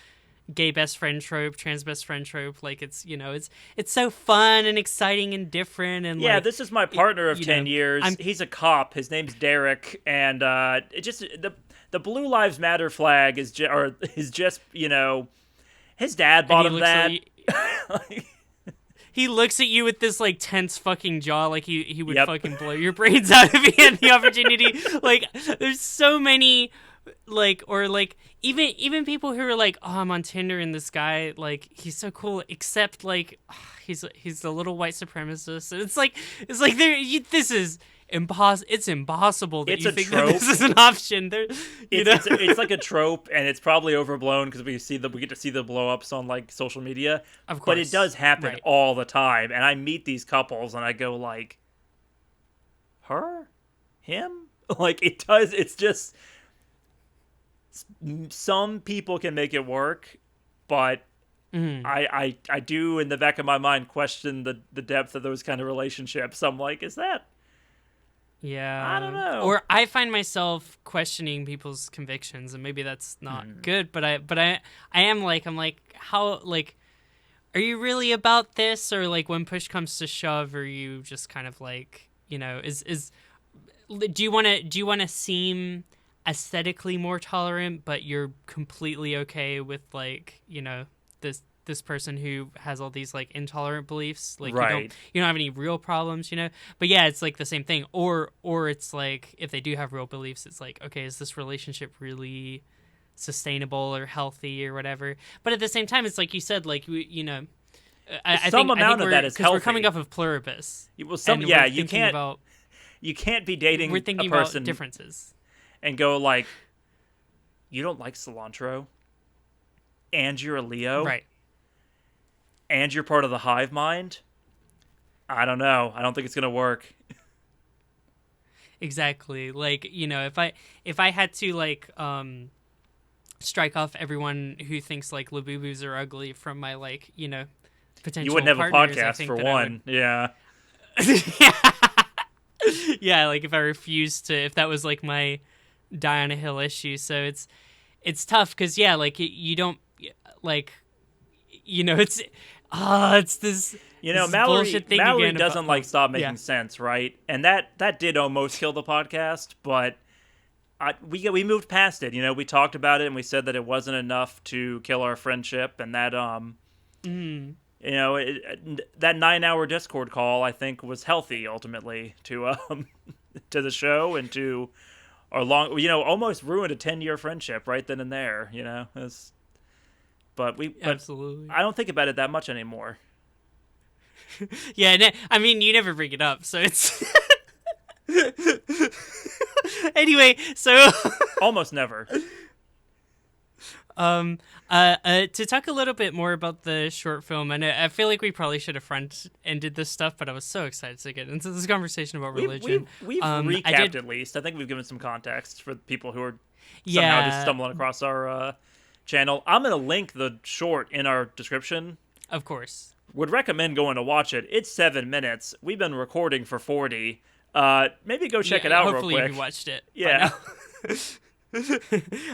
gay best friend trope, trans best friend trope, like it's, you know, it's so fun and exciting and different, and yeah, like, this is my partner of 10 know, years. He's a cop. His name's Derek, and it just the Blue Lives Matter flag is just, you know, his dad bought him that. He looks at you with this like tense fucking jaw, like he would Yep. fucking blow your brains out if he had the opportunity. Like there's so many like, or like even people who are like, oh, I'm on Tinder and this guy, like he's so cool, except like he's a little white supremacist. And it's like this is impossible. It's impossible that It's you a think trope. that this is an option. There, you know? It's like a trope, and it's probably overblown because we get to see the blow ups on like social media. Of course, but it does happen right. all the time, and I meet these couples and I go like, her, him, like it does. It's just some people can make it work, but I do in the back of my mind question the depth of those kind of relationships. I'm like, is that? Yeah. I don't know. Or I find myself questioning people's convictions, and maybe that's not good, but I am like, I'm like, how, like, are you really about this, or like when push comes to shove, are you just kind of like, you know, do you want to seem aesthetically more tolerant, but you're completely okay with like, you know, this person who has all these like intolerant beliefs, like right. you don't have any real problems, you know. But yeah, it's like the same thing, or it's like if they do have real beliefs, it's like, okay, is this relationship really sustainable or healthy or whatever? But at the same time, it's like you said, like you know, I think of that is healthy. we're coming off of pluribus. Well, you can't be dating we're thinking a person about differences and go like, you don't like cilantro. and you're a Leo, Right. and you're part of the hive mind, I don't know. I don't think it's gonna work. Exactly. Like, if I had to like strike off everyone who thinks like Labubus are ugly from my like, potential You wouldn't have a partners, I podcast think for that one. Yeah. Yeah, like if I refused to, if that was like my die on a hill issue. So it's tough because yeah, like you don't like, it's this Mallory bullshit thing again doesn't about, like stop yeah. making sense, right? And that did almost kill the podcast, but we moved past it. We talked about it and we said that it wasn't enough to kill our friendship, and that that 9-hour Discord call I think was healthy ultimately to to the show and to our long, almost ruined a 10-year friendship right then and there. But Absolutely. I don't think about it that much anymore. Yeah, I mean, you never bring it up, so it's anyway. So Almost never. to talk a little bit more about the short film, and I feel like we probably should have front-ended this stuff, but I was so excited to get into this conversation about religion. We've recapped at least. I think we've given some context for people who are somehow just stumbling across our channel. I'm going to link the short in our description. Of course. Would recommend going to watch it. It's 7 minutes. We've been recording for 40. Maybe go check it out real quick. Hopefully you watched it. Yeah.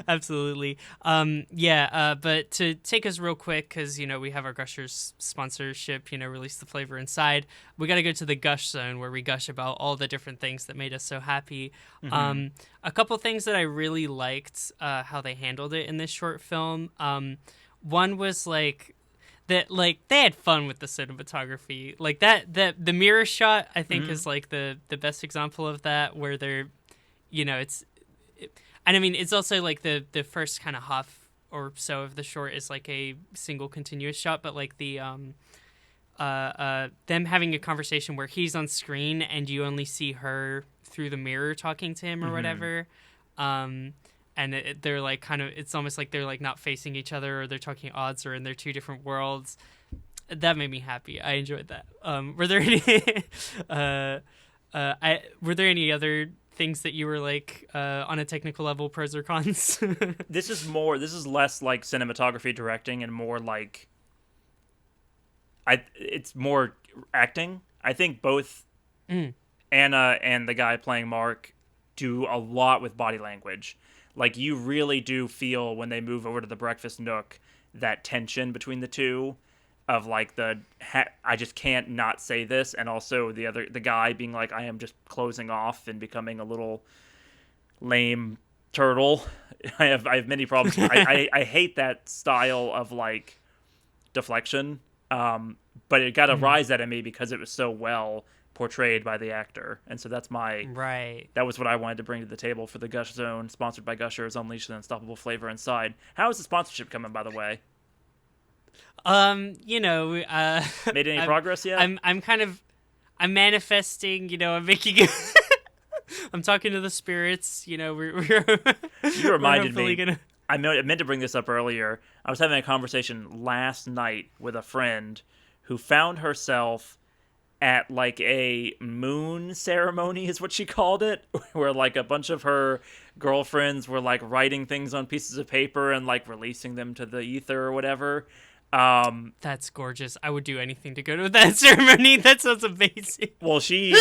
Absolutely. But to take us real quick, because, we have our Gushers sponsorship, release the flavor inside. We got to go to the Gush Zone where we gush about all the different things that made us so happy. Mm-hmm. A couple things that I really liked how they handled it in this short film. One was like that, like they had fun with the cinematography, like the mirror shot. I think is like the best example of that, where they're, and I mean, it's also like the first kind of half or so of the short is like a single continuous shot, but like the them having a conversation where he's on screen and you only see her through the mirror talking to him or whatever. And they're like kind of, it's almost like they're like not facing each other, or they're talking at odds, or in their two different worlds. That made me happy. I enjoyed that. Were there any were there any other things that you were like on a technical level, pros or cons? This is less like cinematography directing and more like it's more acting. I think both Anna and the guy playing Mark do a lot with body language. Like, you really do feel when they move over to the breakfast nook that tension between the two of like I just can't not say this, and also the guy being like, I am just closing off and becoming a little lame turtle. I have many problems. I hate that style of like deflection, but it got a rise out of me because it was so well portrayed by the actor, and so that's that was what I wanted to bring to the table for the Gush Zone, sponsored by Gushers. Unleash the unstoppable flavor inside. How is the sponsorship coming, by the way? Made any progress yet? I'm manifesting, I'm making I'm talking to the spirits, we're you reminded me. I meant to bring this up earlier. I was having a conversation last night with a friend who found herself at like a moon ceremony, is what she called it, where like a bunch of her girlfriends were like writing things on pieces of paper and like releasing them to the ether or whatever. That's gorgeous. I would do anything to go to that ceremony. That sounds amazing. Well, she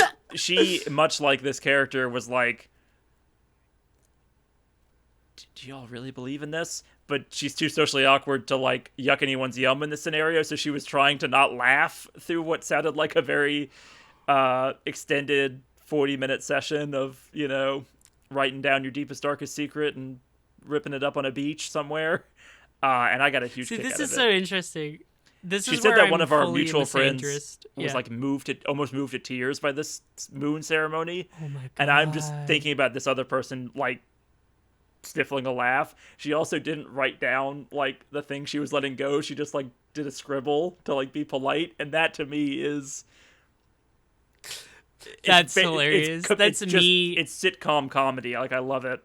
much like this character was like, do y'all really believe in this? But she's too socially awkward to like yuck anyone's yum in this scenario, so she was trying to not laugh through what sounded like a very extended 40-minute session of, writing down your deepest, darkest secret and ripping it up on a beach somewhere. And I got a huge kick out of it. This is so interesting. She said that one of our mutual friends was like almost moved to tears by this moon ceremony. Oh my god! And I'm just thinking about this other person like stifling a laugh. She also didn't write down like the thing she was letting go. She just like did a scribble to like be polite, and that to me is that's hilarious. That's me. It's sitcom comedy. Like, I love it.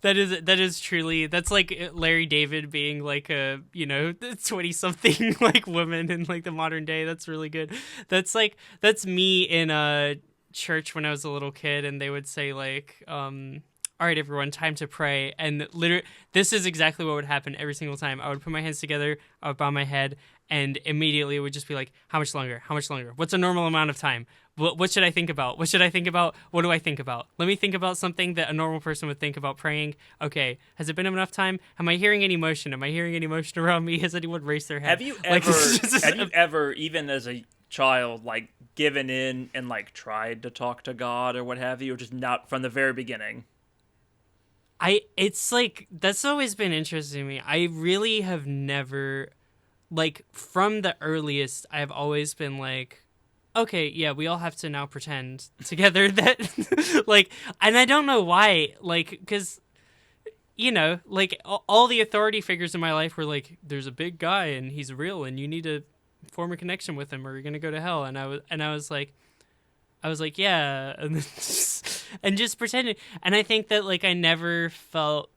That is truly, that's like Larry David being like a 20 something like woman in like the modern day. That's really good. That's me in a church when I was a little kid, and they would say like all right, everyone, time to pray. And literally, this is exactly what would happen every single time. I would put my hands together, I would bow my head, and immediately it would just be like, how much longer? How much longer? What's a normal amount of time? What should I think about? What should I think about? What do I think about? Let me think about something that a normal person would think about praying. Okay, has it been enough time? Am I hearing any motion? Am I hearing any motion around me? Has anyone raised their head? Have you ever, even as a child, like given in and like tried to talk to God or what have you, or just not from the very beginning? It's like, that's always been interesting to me. I really have never, like, from the earliest, I've always been like, okay, yeah, we all have to now pretend together that, like, and I don't know why, like, because, like, all the authority figures in my life were like, there's a big guy and he's real and you need to form a connection with him or you're gonna go to hell. And I was like, yeah, and just pretending. And I think that like I never felt.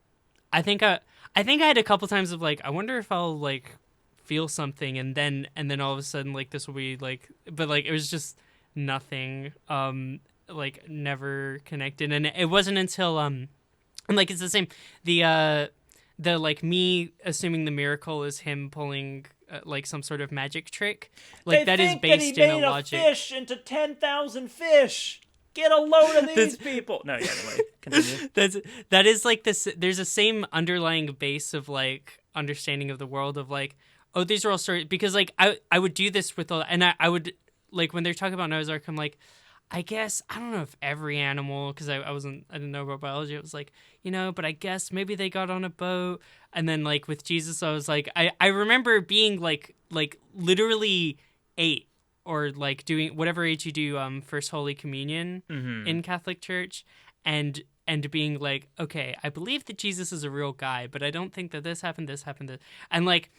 I think I had a couple times of like, I wonder if I'll like feel something, and then all of a sudden like this will be like, but like it was just nothing. Like never connected, and it wasn't until and like it's the same. The like me assuming the miracle is him pulling. Like some sort of magic trick, like that is based in a logic. A fish into 10,000 fish. Get a load of these people. No, yeah. Anyway, continue. That is like this. There's a same underlying base of like understanding of the world of like, oh, these are all stories, because like I would do this with all, and I would like when they're talking about Noah's Ark, I'm like, I guess, I don't know if every animal, because I didn't know about biology. It was like, but I guess maybe they got on a boat. And then like with Jesus, I was like, I remember being like literally 8 or like doing whatever age you do First Holy Communion in Catholic Church, and being like, okay, I believe that Jesus is a real guy, but I don't think that this happened, and like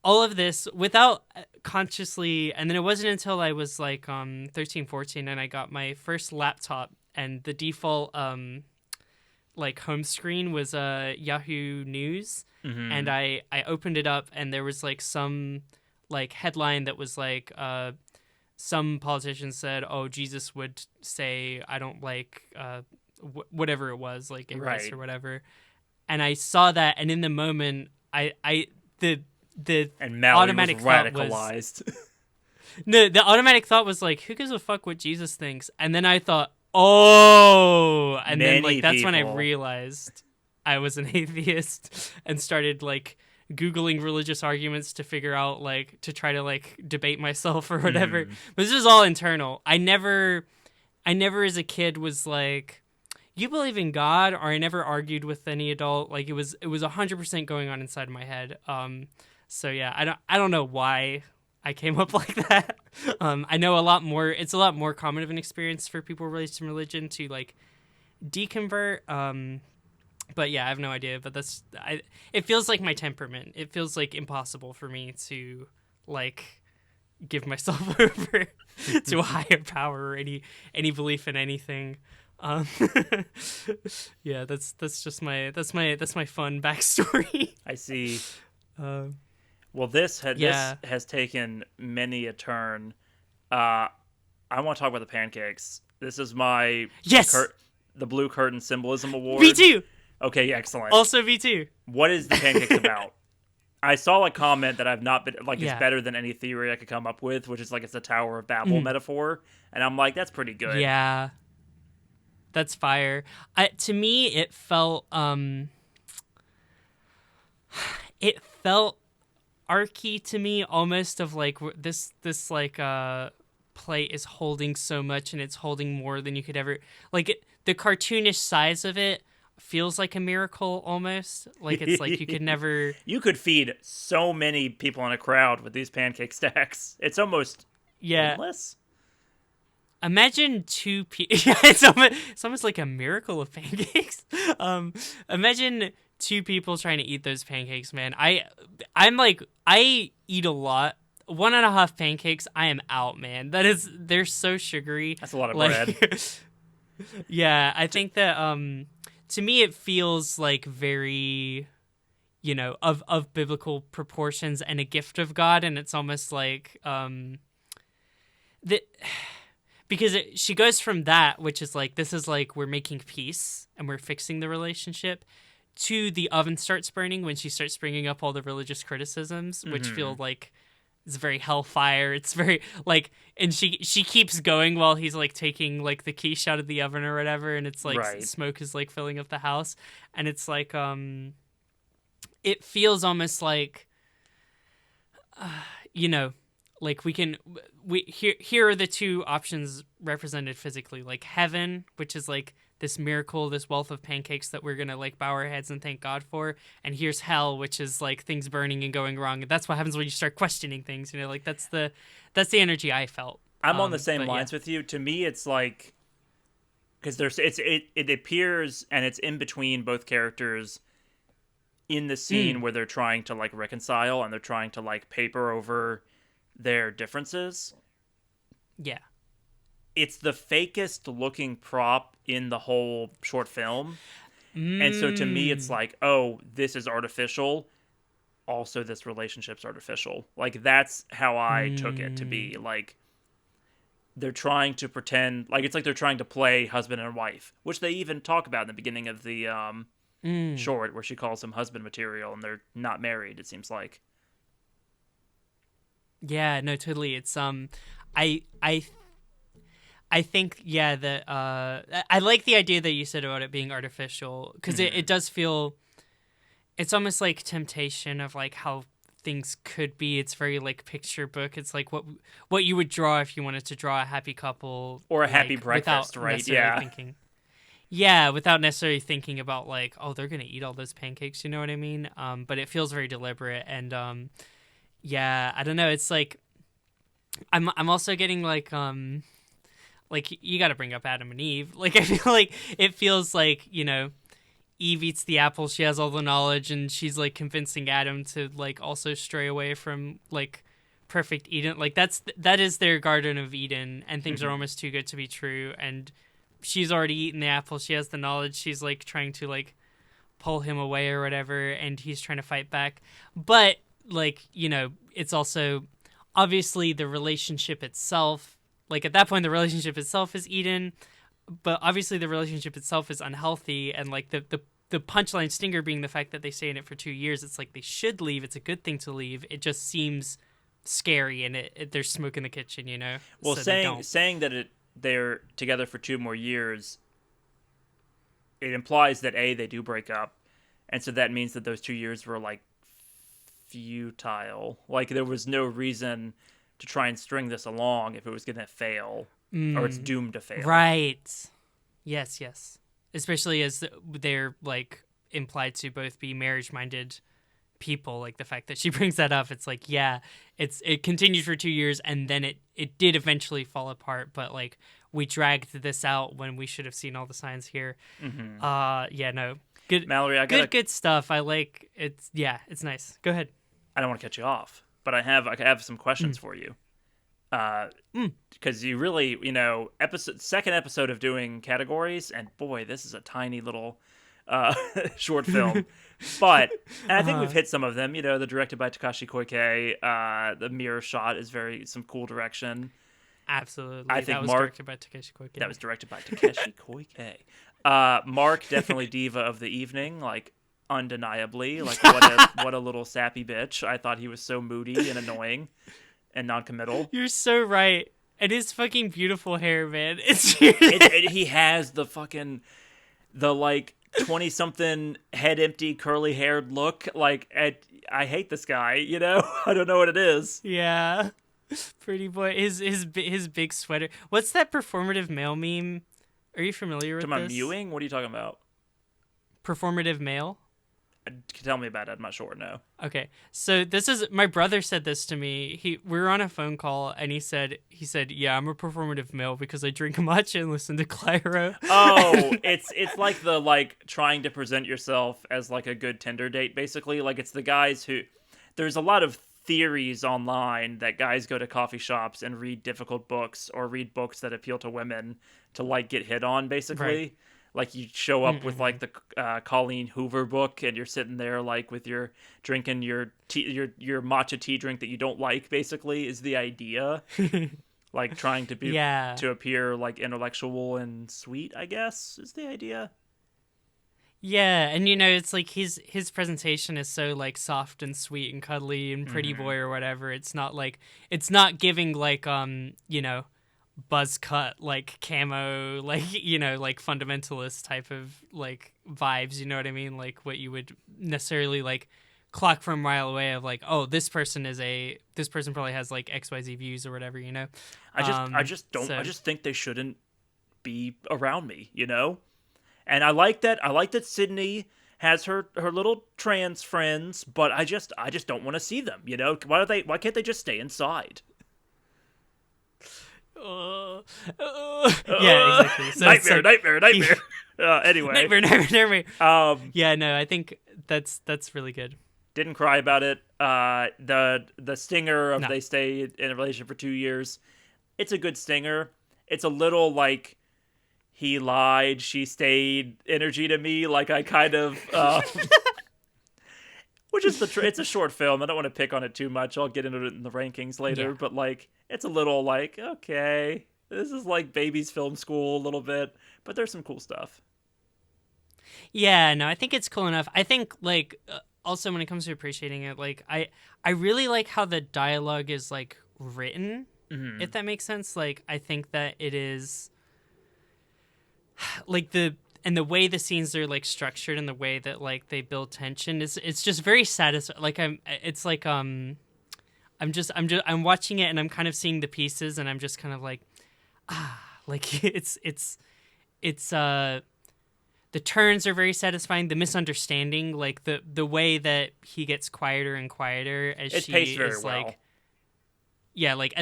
all of this without consciously. And then it wasn't until I was like 13, 14 and I got my first laptop, and the default like home screen was Yahoo News, and I opened it up, and there was like some like headline that was like some politician said, oh, Jesus would say, I don't like whatever it was, like a race or whatever. And I saw that, and in the moment and Mallory automatic was thought radicalized. No, the automatic thought was like, who gives a fuck what Jesus thinks? And then I thought, oh, and then like that's when I realized I was an atheist and started like Googling religious arguments to figure out like to try to like debate myself or whatever. But this is all internal. I never as a kid was like, you believe in God? Or I never argued with any adult. Like it was 100% going on inside my head. So yeah, I don't know why I came up like that. I know a lot more. It's a lot more common of an experience for people raised in religion to like deconvert. But yeah, I have no idea. But it feels like my temperament. It feels like impossible for me to like give myself over to a higher power or any belief in anything. Yeah, that's just my fun backstory. I see. Well, this has taken many a turn. I want to talk about the pancakes. This is my the Blue Curtain Symbolism Award. V2. Okay, excellent. Also V2. What is the pancakes about? I saw a comment that I've not been like it's better than any theory I could come up with, which is like it's a Tower of Babel metaphor, and I'm like, that's pretty good. Yeah, that's fire. To me, it felt archy to me, almost of like this like plate is holding so much, and it's holding more than you could ever like. The cartoonish size of it feels like a miracle almost. Like it's like you could never. You could feed so many people in a crowd with these pancake stacks. It's almost endless. Imagine two people. It's almost like a miracle of pancakes. Imagine 2 people trying to eat those pancakes, man. I'm like, I eat a lot. 1.5 pancakes, I am out, man. They're so sugary. That's a lot of bread. Yeah, I think that to me it feels like very, of biblical proportions and a gift of God, and it's almost like that, because she goes from that, which is like, this is like we're making peace and we're fixing the relationship, to the oven starts burning when she starts bringing up all the religious criticisms, which feel like it's very hellfire. It's very like, and she keeps going while he's like taking like the quiche out of the oven or whatever, and it's like smoke is like filling up the house, and it's like it feels almost like like here are the two options represented physically, like heaven, which is like this miracle, this wealth of pancakes that we're gonna like bow our heads and thank God for, and here's hell, which is like things burning and going wrong. And that's what happens when you start questioning things. Like that's the energy I felt. I'm on the same lines with you. To me, it's like, because it appears, and it's in between both characters in the scene where they're trying to like reconcile and they're trying to like paper over their differences. Yeah. It's the fakest looking prop in the whole short film. And so to me, it's like, oh, this is artificial. Also, this relationship's artificial. Like, that's how I took it to be. Like, they're trying to pretend, like, it's like they're trying to play husband and wife, which they even talk about in the beginning of the short, where she calls him husband material, and they're not married, it seems like. Yeah, no, totally. It's, I think, yeah, that I like the idea that you said about it being artificial, because it does feel, it's almost like temptation of like how things could be. It's very like picture book. It's like what you would draw if you wanted to draw a happy couple, or a like, happy breakfast, right? Yeah. Without necessarily thinking about like, oh, they're gonna eat all those pancakes. You know what I mean? But it feels very deliberate, and yeah, I don't know. It's like I'm also getting like you got to bring up Adam and Eve. Like, I feel like it feels like, Eve eats the apple. She has all the knowledge, and she's like convincing Adam to like also stray away from like perfect Eden. Like that is their Garden of Eden, and things are almost too good to be true. And she's already eaten the apple. She has the knowledge. She's like trying to like pull him away or whatever, and he's trying to fight back. But like, it's also obviously the relationship itself. Like, at that point, the relationship itself is Eden, but obviously the relationship itself is unhealthy, and, like, the punchline stinger being the fact that they stay in it for 2 years. It's like they should leave. It's a good thing to leave. It just seems scary, and there's smoke in the kitchen, Well, so saying that they're together for 2 more years, it implies that, A, they do break up, and so that means that those 2 years were, like, futile. Like, there was no reason to try and string this along if it was going to fail, or it's doomed to fail. Right. Yes. Especially as they're like implied to both be marriage-minded people. Like the fact that she brings that up, it's like, yeah, it continued for 2 years, and then it did eventually fall apart. But like we dragged this out when we should have seen all the signs here. Yeah, no, good, Mallory. Good stuff. I like it. Yeah, it's nice. Go ahead. I don't want to cut you off, but I have some questions for you. Because you really, second episode of doing categories, and boy, this is a tiny little short film. And I think we've hit some of them. They're directed by Takashi Koike. The mirror shot is some cool direction. Absolutely. I think that was Mark directed by Takeshi Koike. That was directed by Takeshi Koike. Mark, definitely diva of the evening, like undeniably. Like what a little sappy bitch. I thought he was so moody and annoying and non-committal. You're so right. And his fucking beautiful hair, man. He has the like 20-something head empty curly haired look. Like I hate this guy. I don't know what it is. Yeah. Pretty boy. His big sweater. What's that performative male meme? Are you familiar with this? Talking about mewing? What are you talking about? Performative male? Tell me about it. I'm not sure. No. Okay. So this is, my brother said this to me. We were on a phone call, and he said, yeah, I'm a performative male because I drink much and listen to Clairo. Oh, it's like the like trying to present yourself as like a good Tinder date, basically. Like it's the guys who, there's a lot of theories online that guys go to coffee shops and read difficult books or read books that appeal to women to like get hit on, basically. Right. Like you show up with like the Colleen Hoover book, and you're sitting there like with your drinking your tea, your matcha tea drink that you don't like. Basically, is the idea. Like trying to be Yeah. to appear like intellectual and sweet, I guess, is the idea. Yeah, and it's like his presentation is so like soft and sweet and cuddly and pretty boy or whatever. It's not giving like buzz cut like camo like like fundamentalist type of like vibes, you know what I mean? Like what you would necessarily like clock from a mile away of like, oh, this person probably has like XYZ views or whatever, I just think they shouldn't be around me, And I like that Sydney has her little trans friends, but I just don't want to see them, Why can't they just stay inside? Yeah, exactly. So nightmare. Anyway, nightmare. Yeah, no, I think that's really good. Didn't cry about it. The stinger of No. they stay in a relationship for 2 years. It's a good stinger. It's a little like he lied, she stayed energy to me. Like I kind of, which is it's a short film. I don't want to pick on it too much. I'll get into it in the rankings later. Yeah. But like, it's a little like, okay, this is like baby's film school a little bit, but there's some cool stuff. Yeah, no, I think it's cool enough. I think like also when it comes to appreciating it, like I really like how the dialogue is like written, if that makes sense. Like I think that it is like the way the scenes are like structured and the way that like they build tension is it's just very satisfying. Like I'm watching it and I'm kind of seeing the pieces and I'm just kind of like like it's the turns are very satisfying. The misunderstanding, like the way that he gets quieter and quieter as It's she paced very is well. like, yeah, like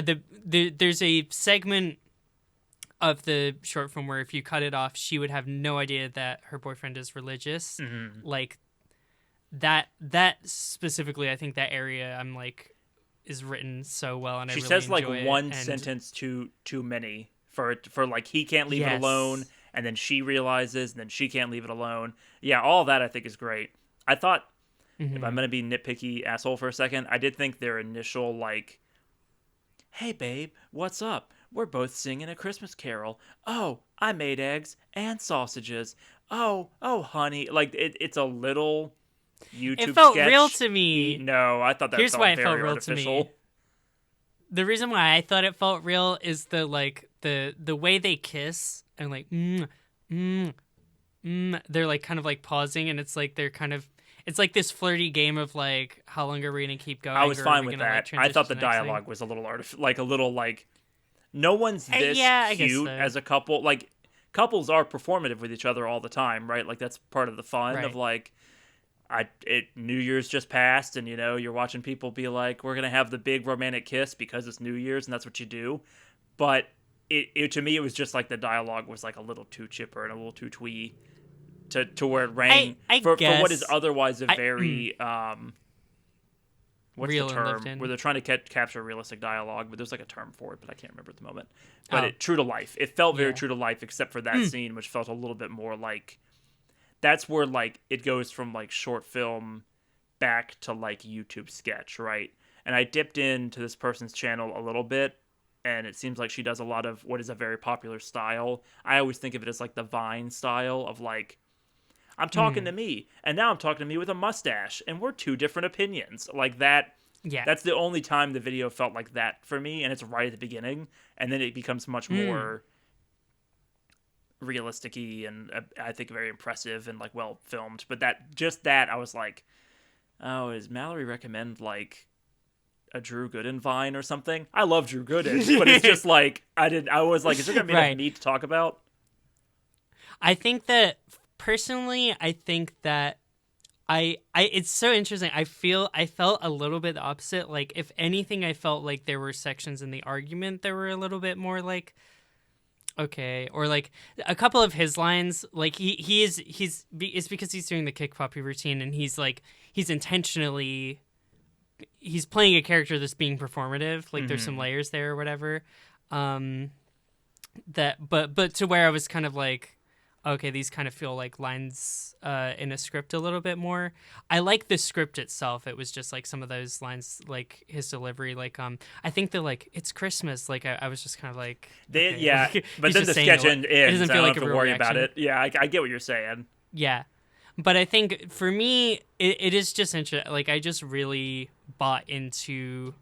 there's a segment of the short film where if you cut it off, she would have no idea that her boyfriend is religious. Like that specifically, I think that area I'm like is written so well, and she I really says like enjoy one it. sentence too many for like he can't leave it Yes. alone, and then she realizes, and then she can't leave it alone. Yeah, all that I think is great. I thought if I'm gonna be nitpicky asshole for a second, I did think their initial like, hey babe, what's up? We're both singing a Christmas carol. Oh, I made eggs and sausages. Oh, honey. Like, it's a little YouTube It felt sketch. real to me. No, I thought that Here's felt why it very felt real artificial. to me. The reason why I thought it felt real is the way they kiss and like they're like kind of like pausing and it's like they're kind of it's like this flirty game of like how long are we gonna keep going? I was or are fine we with gonna, that. like, I thought the transition to next thing? dialogue was a little like no one's this I guess cute so. as a couple. Like couples are performative with each other all the time, right? Like that's part of the fun Right. of like New Year's just passed, and you're watching people be like, we're gonna have the big romantic kiss because it's New Year's, and that's what you do. But it to me, it was just like the dialogue was like a little too chipper and a little too twee to where it rang I for guess. what is otherwise a very what's Real the and term lived in. where they're trying to capture realistic dialogue, but there's like a term for it, but I can't remember at the moment. But Oh. true to life. It felt very Yeah. true to life, except for that scene, which felt a little bit more like. That's where like it goes from like short film back to like YouTube sketch, right? And I dipped into this person's channel a little bit, and it seems like she does a lot of what is a very popular style. I always think of it as like the Vine style of like, I'm talking to me, and now I'm talking to me with a mustache, and we're two different opinions. Like that. Yeah. That's the only time the video felt like that for me, and it's right at the beginning, and then it becomes much more realistic-y and I think very impressive and like well filmed. But that I was like, oh, does Mallory recommend like a Drew Gooden Vine or something? I love Drew Gooden, but it's just like I was like, is there gonna be enough meat to talk about? I think that personally, it's so interesting. I felt a little bit the opposite. Like if anything, I felt like there were sections in the argument that were a little bit more like, okay, or like a couple of his lines, like it's because he's doing the kick puppy routine and he's intentionally he's playing a character that's being performative. Like there's some layers there or whatever. But to where I was kind of like, okay, these kind of feel like lines in a script a little bit more. I like the script itself. It was just like some of those lines, like his delivery, like I think the like it's Christmas. Like I was just kind of like, okay. Yeah, like, but he's then just the saying sketch it, ends. it doesn't I feel don't like have a to real worry reaction. about it. Yeah, I get what you're saying. Yeah, but I think for me, it is just interesting. Like I just really bought into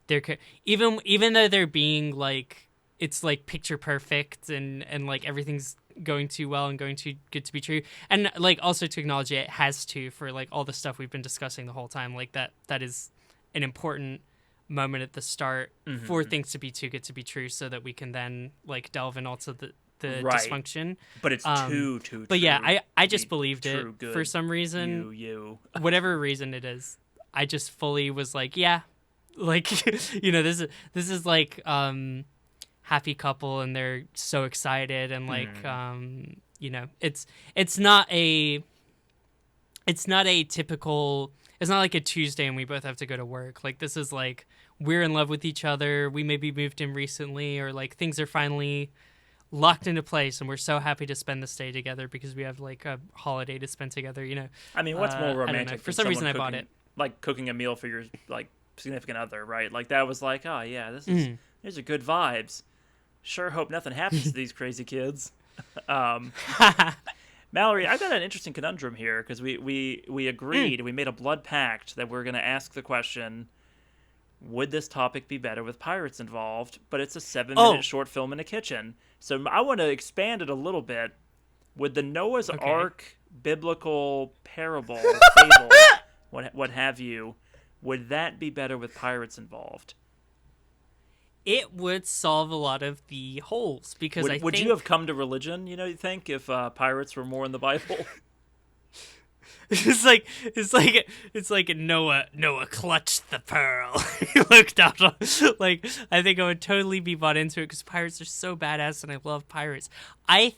their even though they're being like it's like picture perfect and like everything's going too well and going too good to be true, and like also to acknowledge it has to for like all the stuff we've been discussing the whole time, like that is an important moment at the start for things to be too good to be true, so that we can then like delve in also the Right. dysfunction. But it's too But true. yeah, I to just be believed it true good. for some reason. You. Whatever reason it is, I just fully was like, yeah, like this is like happy couple and they're so excited and like it's not a typical, it's not like a Tuesday and we both have to go to work. Like this is like we're in love with each other, we maybe moved in recently, or like things are finally locked into place and we're so happy to spend this day together because we have like a holiday to spend together, I mean, what's more I don't know. romantic? For than some reason I someone bought it. Like cooking a meal for your like significant other, right? Like that was like, oh yeah, these are good vibes. Sure hope nothing happens to these crazy kids. Mallory, I've got an interesting conundrum here because we agreed, we made a blood pact that we're going to ask the question, would this topic be better with pirates involved? But it's a 7-minute short film in a kitchen. So I want to expand it a little bit. Would the Noah's Ark biblical parable, fable, what have you, would that be better with pirates involved? It would solve a lot of the holes because would you have come to religion, you think, if pirates were more in the Bible? It's like Noah clutched the pearl. He looked out on, like, I think I would totally be bought into it because pirates are so badass and I love pirates. I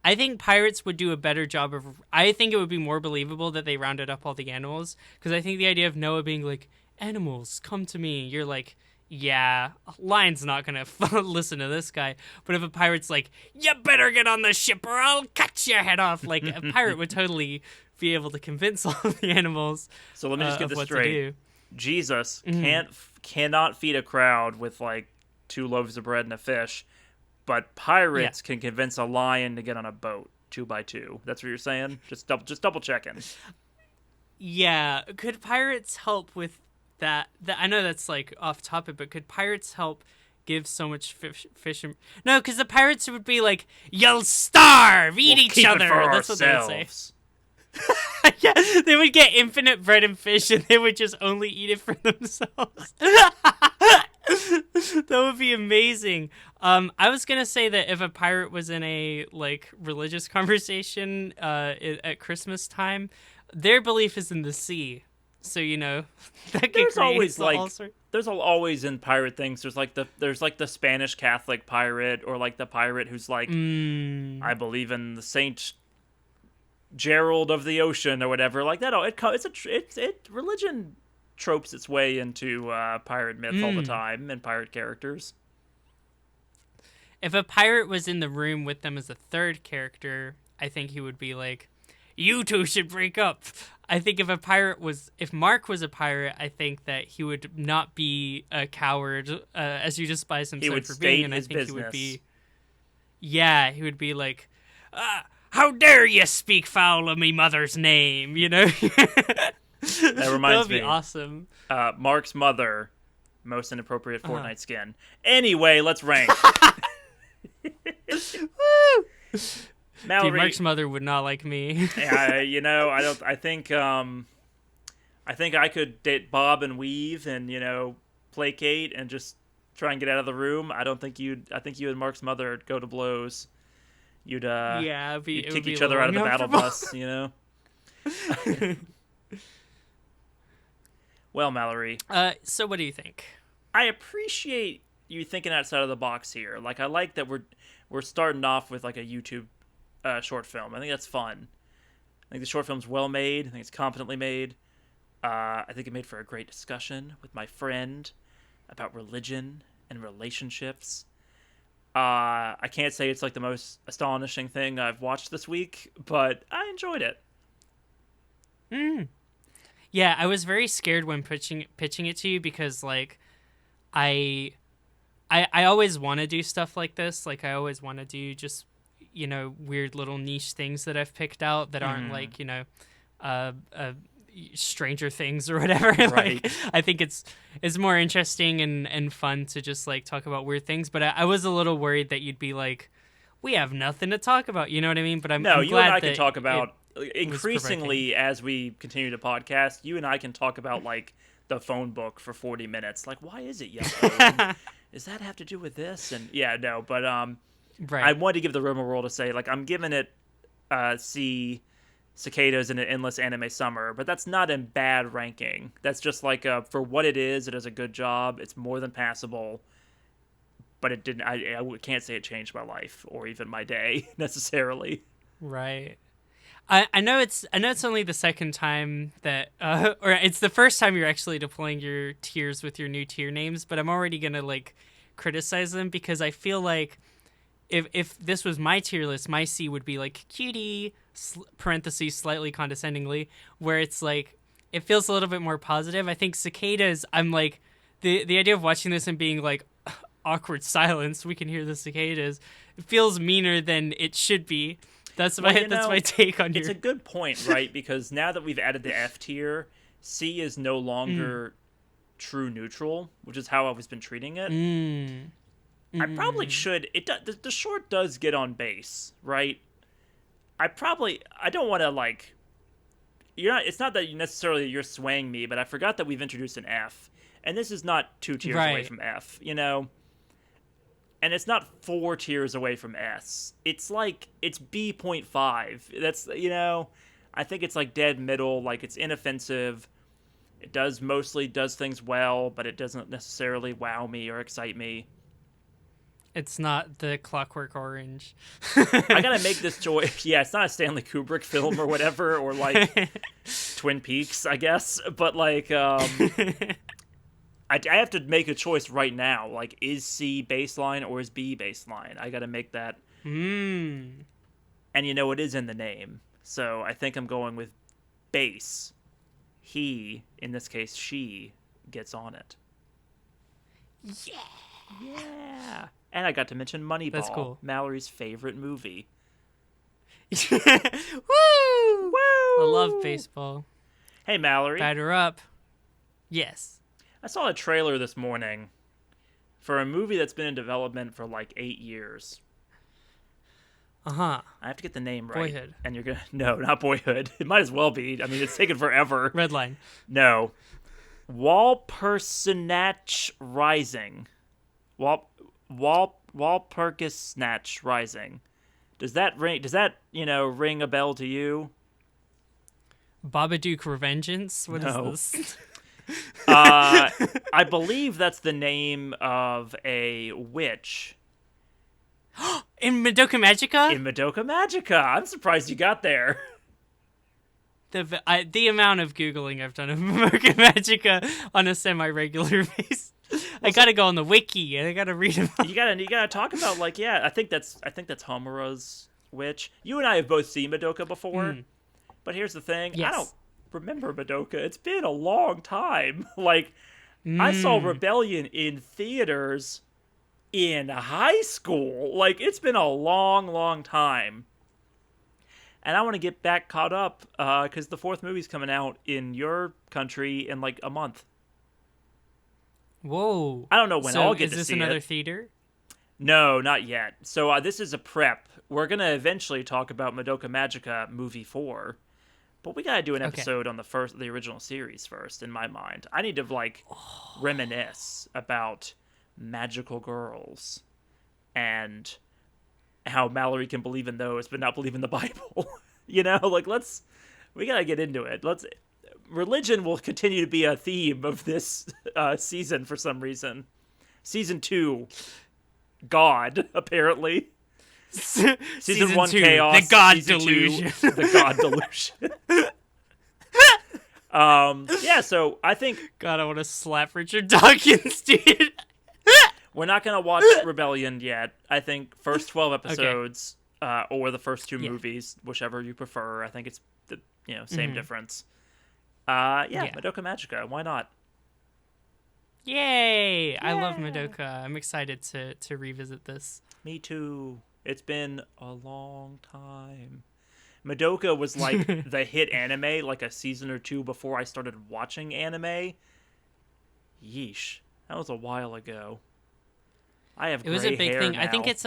think pirates would do a better job of, I think it would be more believable that they rounded up all the animals, because I think the idea of Noah being like, animals, come to me, you're like, yeah, lion's not gonna listen to this guy. But if a pirate's like, you better get on the ship or I'll cut your head off, like a pirate would totally be able to convince all of the animals. So let me just get this what straight. to do. Jesus cannot feed a crowd with like 2 loaves of bread and a fish, but pirates can convince a lion to get on a boat 2 by 2. That's what you're saying? Just double checking. Yeah, could pirates help with that? I know that's like off topic, but could pirates help give so much fish and... No, because the pirates would be like, you'll starve, eat each other. That's what they would say. Yeah, they would get infinite bread and fish and they would just only eat it for themselves. That would be amazing. I was gonna say that if a pirate was in a like religious conversation at Christmas time, their belief is in the sea. So that there's always there's always in pirate things. There's like the Spanish Catholic pirate, or like the pirate who's like, I believe in the Saint Gerald of the ocean or whatever. Like that. Religion tropes its way into pirate myth all the time and pirate characters. If a pirate was in the room with them as a third character, I think he would be like, you two should break up. I think if Mark was a pirate, I think that he would not be a coward, as you despise him for being, and I think business. he would be like, how dare you speak foul of me mother's name, That reminds me. That would be awesome. Mark's mother, most inappropriate Fortnite skin. Anyway, let's rank. Mallory, dude, Mark's mother would not like me. I think I could date Bob and weave and placate and just try and get out of the room. I think you and Mark's mother would go to blows. You'd you'd kick each other out of the battle bus, Well, Mallory. So what do you think? I appreciate you thinking outside of the box here. Like, I like that we're starting off with like a YouTube short film. I think that's fun. I think the short film's well made. I think it's competently made. I think it made for a great discussion with my friend about religion and relationships. I can't say it's like the most astonishing thing I've watched this week, but I enjoyed it. Yeah, I was very scared when pitching it to you because like I always want to do stuff like this. Like I always want to do just weird little niche things that I've picked out that aren't like Stranger Things or whatever. Right. Like I think it's more interesting and fun to just like talk about weird things. But I was a little worried that you'd be like, we have nothing to talk about. You know what I mean? But I'm you glad and I that can talk about provoking. increasingly as we continue to podcast. You and I can talk about like the phone book for 40 minutes. Like, why is it yellow? And does that have to do with this? And yeah, no, but Right. I wanted to give the rumor roll to say like I'm giving it Cicadas in an Endless Anime Summer, but that's not in bad ranking. That's just like for what it does a good job. It's more than passable, but it didn't. I can't say it changed my life or even my day necessarily. Right. I know it's only the second time that or it's the first time you're actually deploying your tiers with your new tier names, but I'm already gonna like criticize them because I feel like if this was my tier list, my C would be like cutie parentheses slightly condescendingly, where it's like it feels a little bit more positive. I think Cicadas, I'm like the idea of watching this and being like awkward silence, we can hear the cicadas, it feels meaner than it should be. That's my take on It's a good point, right? Because now that we've added the F tier, C is no longer true neutral, which is how I've been treating it. I probably should. The short does get on base, right? I don't want to like. It's not that you're swaying me, but I forgot that we've introduced an F, and this is not 2 tiers away from F, and it's not 4 tiers away from S. It's like it's B.5. That's I think it's like dead middle. Like it's inoffensive. It mostly does things well, but it doesn't necessarily wow me or excite me. It's not the Clockwork Orange. I gotta make this choice. Yeah, it's not a Stanley Kubrick film or whatever, or like Twin Peaks, I guess. But like, I have to make a choice right now. Like, is C baseline or is B baseline? I gotta make that. And it is in the name, so I think I'm going with base. He, in this case, she gets on it. Yeah. And I got to mention Moneyball, That's cool. Mallory's favorite movie. Woo! I love baseball. Hey, Mallory. Batter up. Yes. I saw a trailer this morning for a movie that's been in development for like 8 years. Uh-huh. I have to get the name right. Boyhood. And you're going to... No, not Boyhood. It might as well be. I mean, it's taken forever. Redline. No. Walpurgisnacht Rising. Walpurgisnacht Rising. Does that ring a bell to you? Babadook Revengeance? What No. is this? I believe that's the name of a witch. In Madoka Magica? In Madoka Magica. I'm surprised you got there. The amount of Googling I've done of Madoka Magica on a semi-regular basis. I gotta go on the wiki and I gotta read about. You gotta talk about like I think that's Homura's witch. You and I have both seen Madoka before, but here's the thing: Yes. I don't remember Madoka. It's been a long time. Like I saw Rebellion in theaters in high school. Like it's been a long, long time. And I want to get back caught up because the 4th movie's coming out in your country in like a month. Whoa. I don't know when I'll get to see it. Is this another theater? No, not yet. So this is a prep. We're going to eventually talk about Madoka Magica Movie 4. But we got to do an episode on the original series first, in my mind. I need to, reminisce about magical girls and how Mallory can believe in those but not believe in the Bible. We got to get into it. Religion will continue to be a theme of this season for some reason. Season 2, God, apparently. Season 1, 2, chaos. The God Season delusion. 2, the God delusion. So I think... God, I want to slap Richard Dawkins, dude. We're not going to watch Rebellion yet. I think first 12 episodes or the first two movies, whichever you prefer. I think it's the same difference. Madoka Magica. Why not? Yay! I love Madoka. I'm excited to revisit this. Me too. It's been a long time. Madoka was like the hit anime like a season or two before I started watching anime. Yeesh. That was a while ago. I have gray hair. It was a big thing. Now. I think it's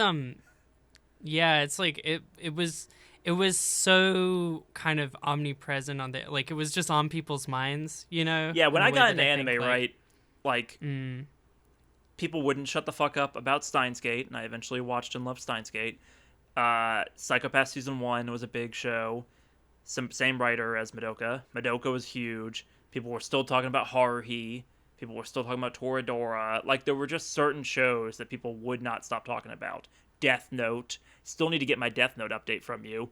it's like it was so kind of omnipresent on it was just on people's minds, Yeah, when I got into anime, right? Like, people wouldn't shut the fuck up about Steins Gate, and I eventually watched and loved Steins Gate. Psychopath Season 1 was a big show. Same writer as Madoka. Madoka was huge. People were still talking about Haruhi. People were still talking about Toradora. Like, there were just certain shows that people would not stop talking about. Death Note. Still need to get my Death Note update from you.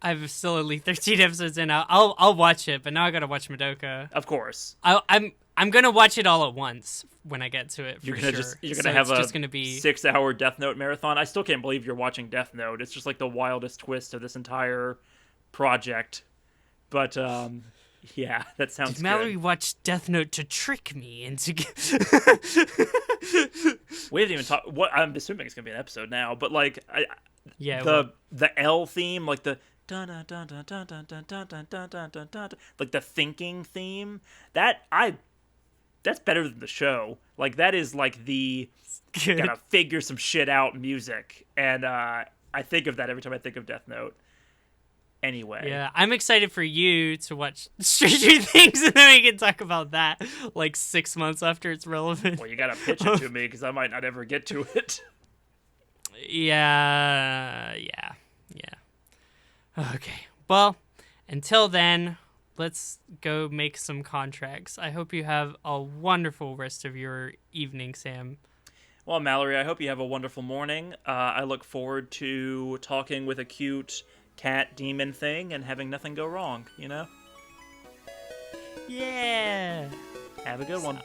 I've still only 13 episodes in. I'll watch it, but now I gotta watch Madoka. Of course. I'm gonna watch it all at once when I get to it. You're gonna have a 6-hour Death Note marathon. I still can't believe you're watching Death Note. It's just like the wildest twist of this entire project. But yeah, that sounds good. Mallory watched Death Note to trick me into. We haven't even talked. What I'm assuming it's gonna be an episode now, but like, the L theme, like the. Dun, dun, dun, dun, dun, dun, dun, dun, dun, dun, dun, dun, like the thinking theme, that's better than the show. Like, that is like the gotta figure some shit out music, and I think of that every time I think of Death Note. Anyway, yeah, I'm excited for you to watch Stranger Things, and then we can talk about that like 6 months after it's relevant. Well, you gotta pitch it to me because I might not ever get to it. Yeah. Okay, well, until then, let's go make some contracts. I hope you have a wonderful rest of your evening, Sam. Well, Mallory, I hope you have a wonderful morning. I look forward to talking with a cute cat demon thing and having nothing go wrong, Yeah! Have a good one.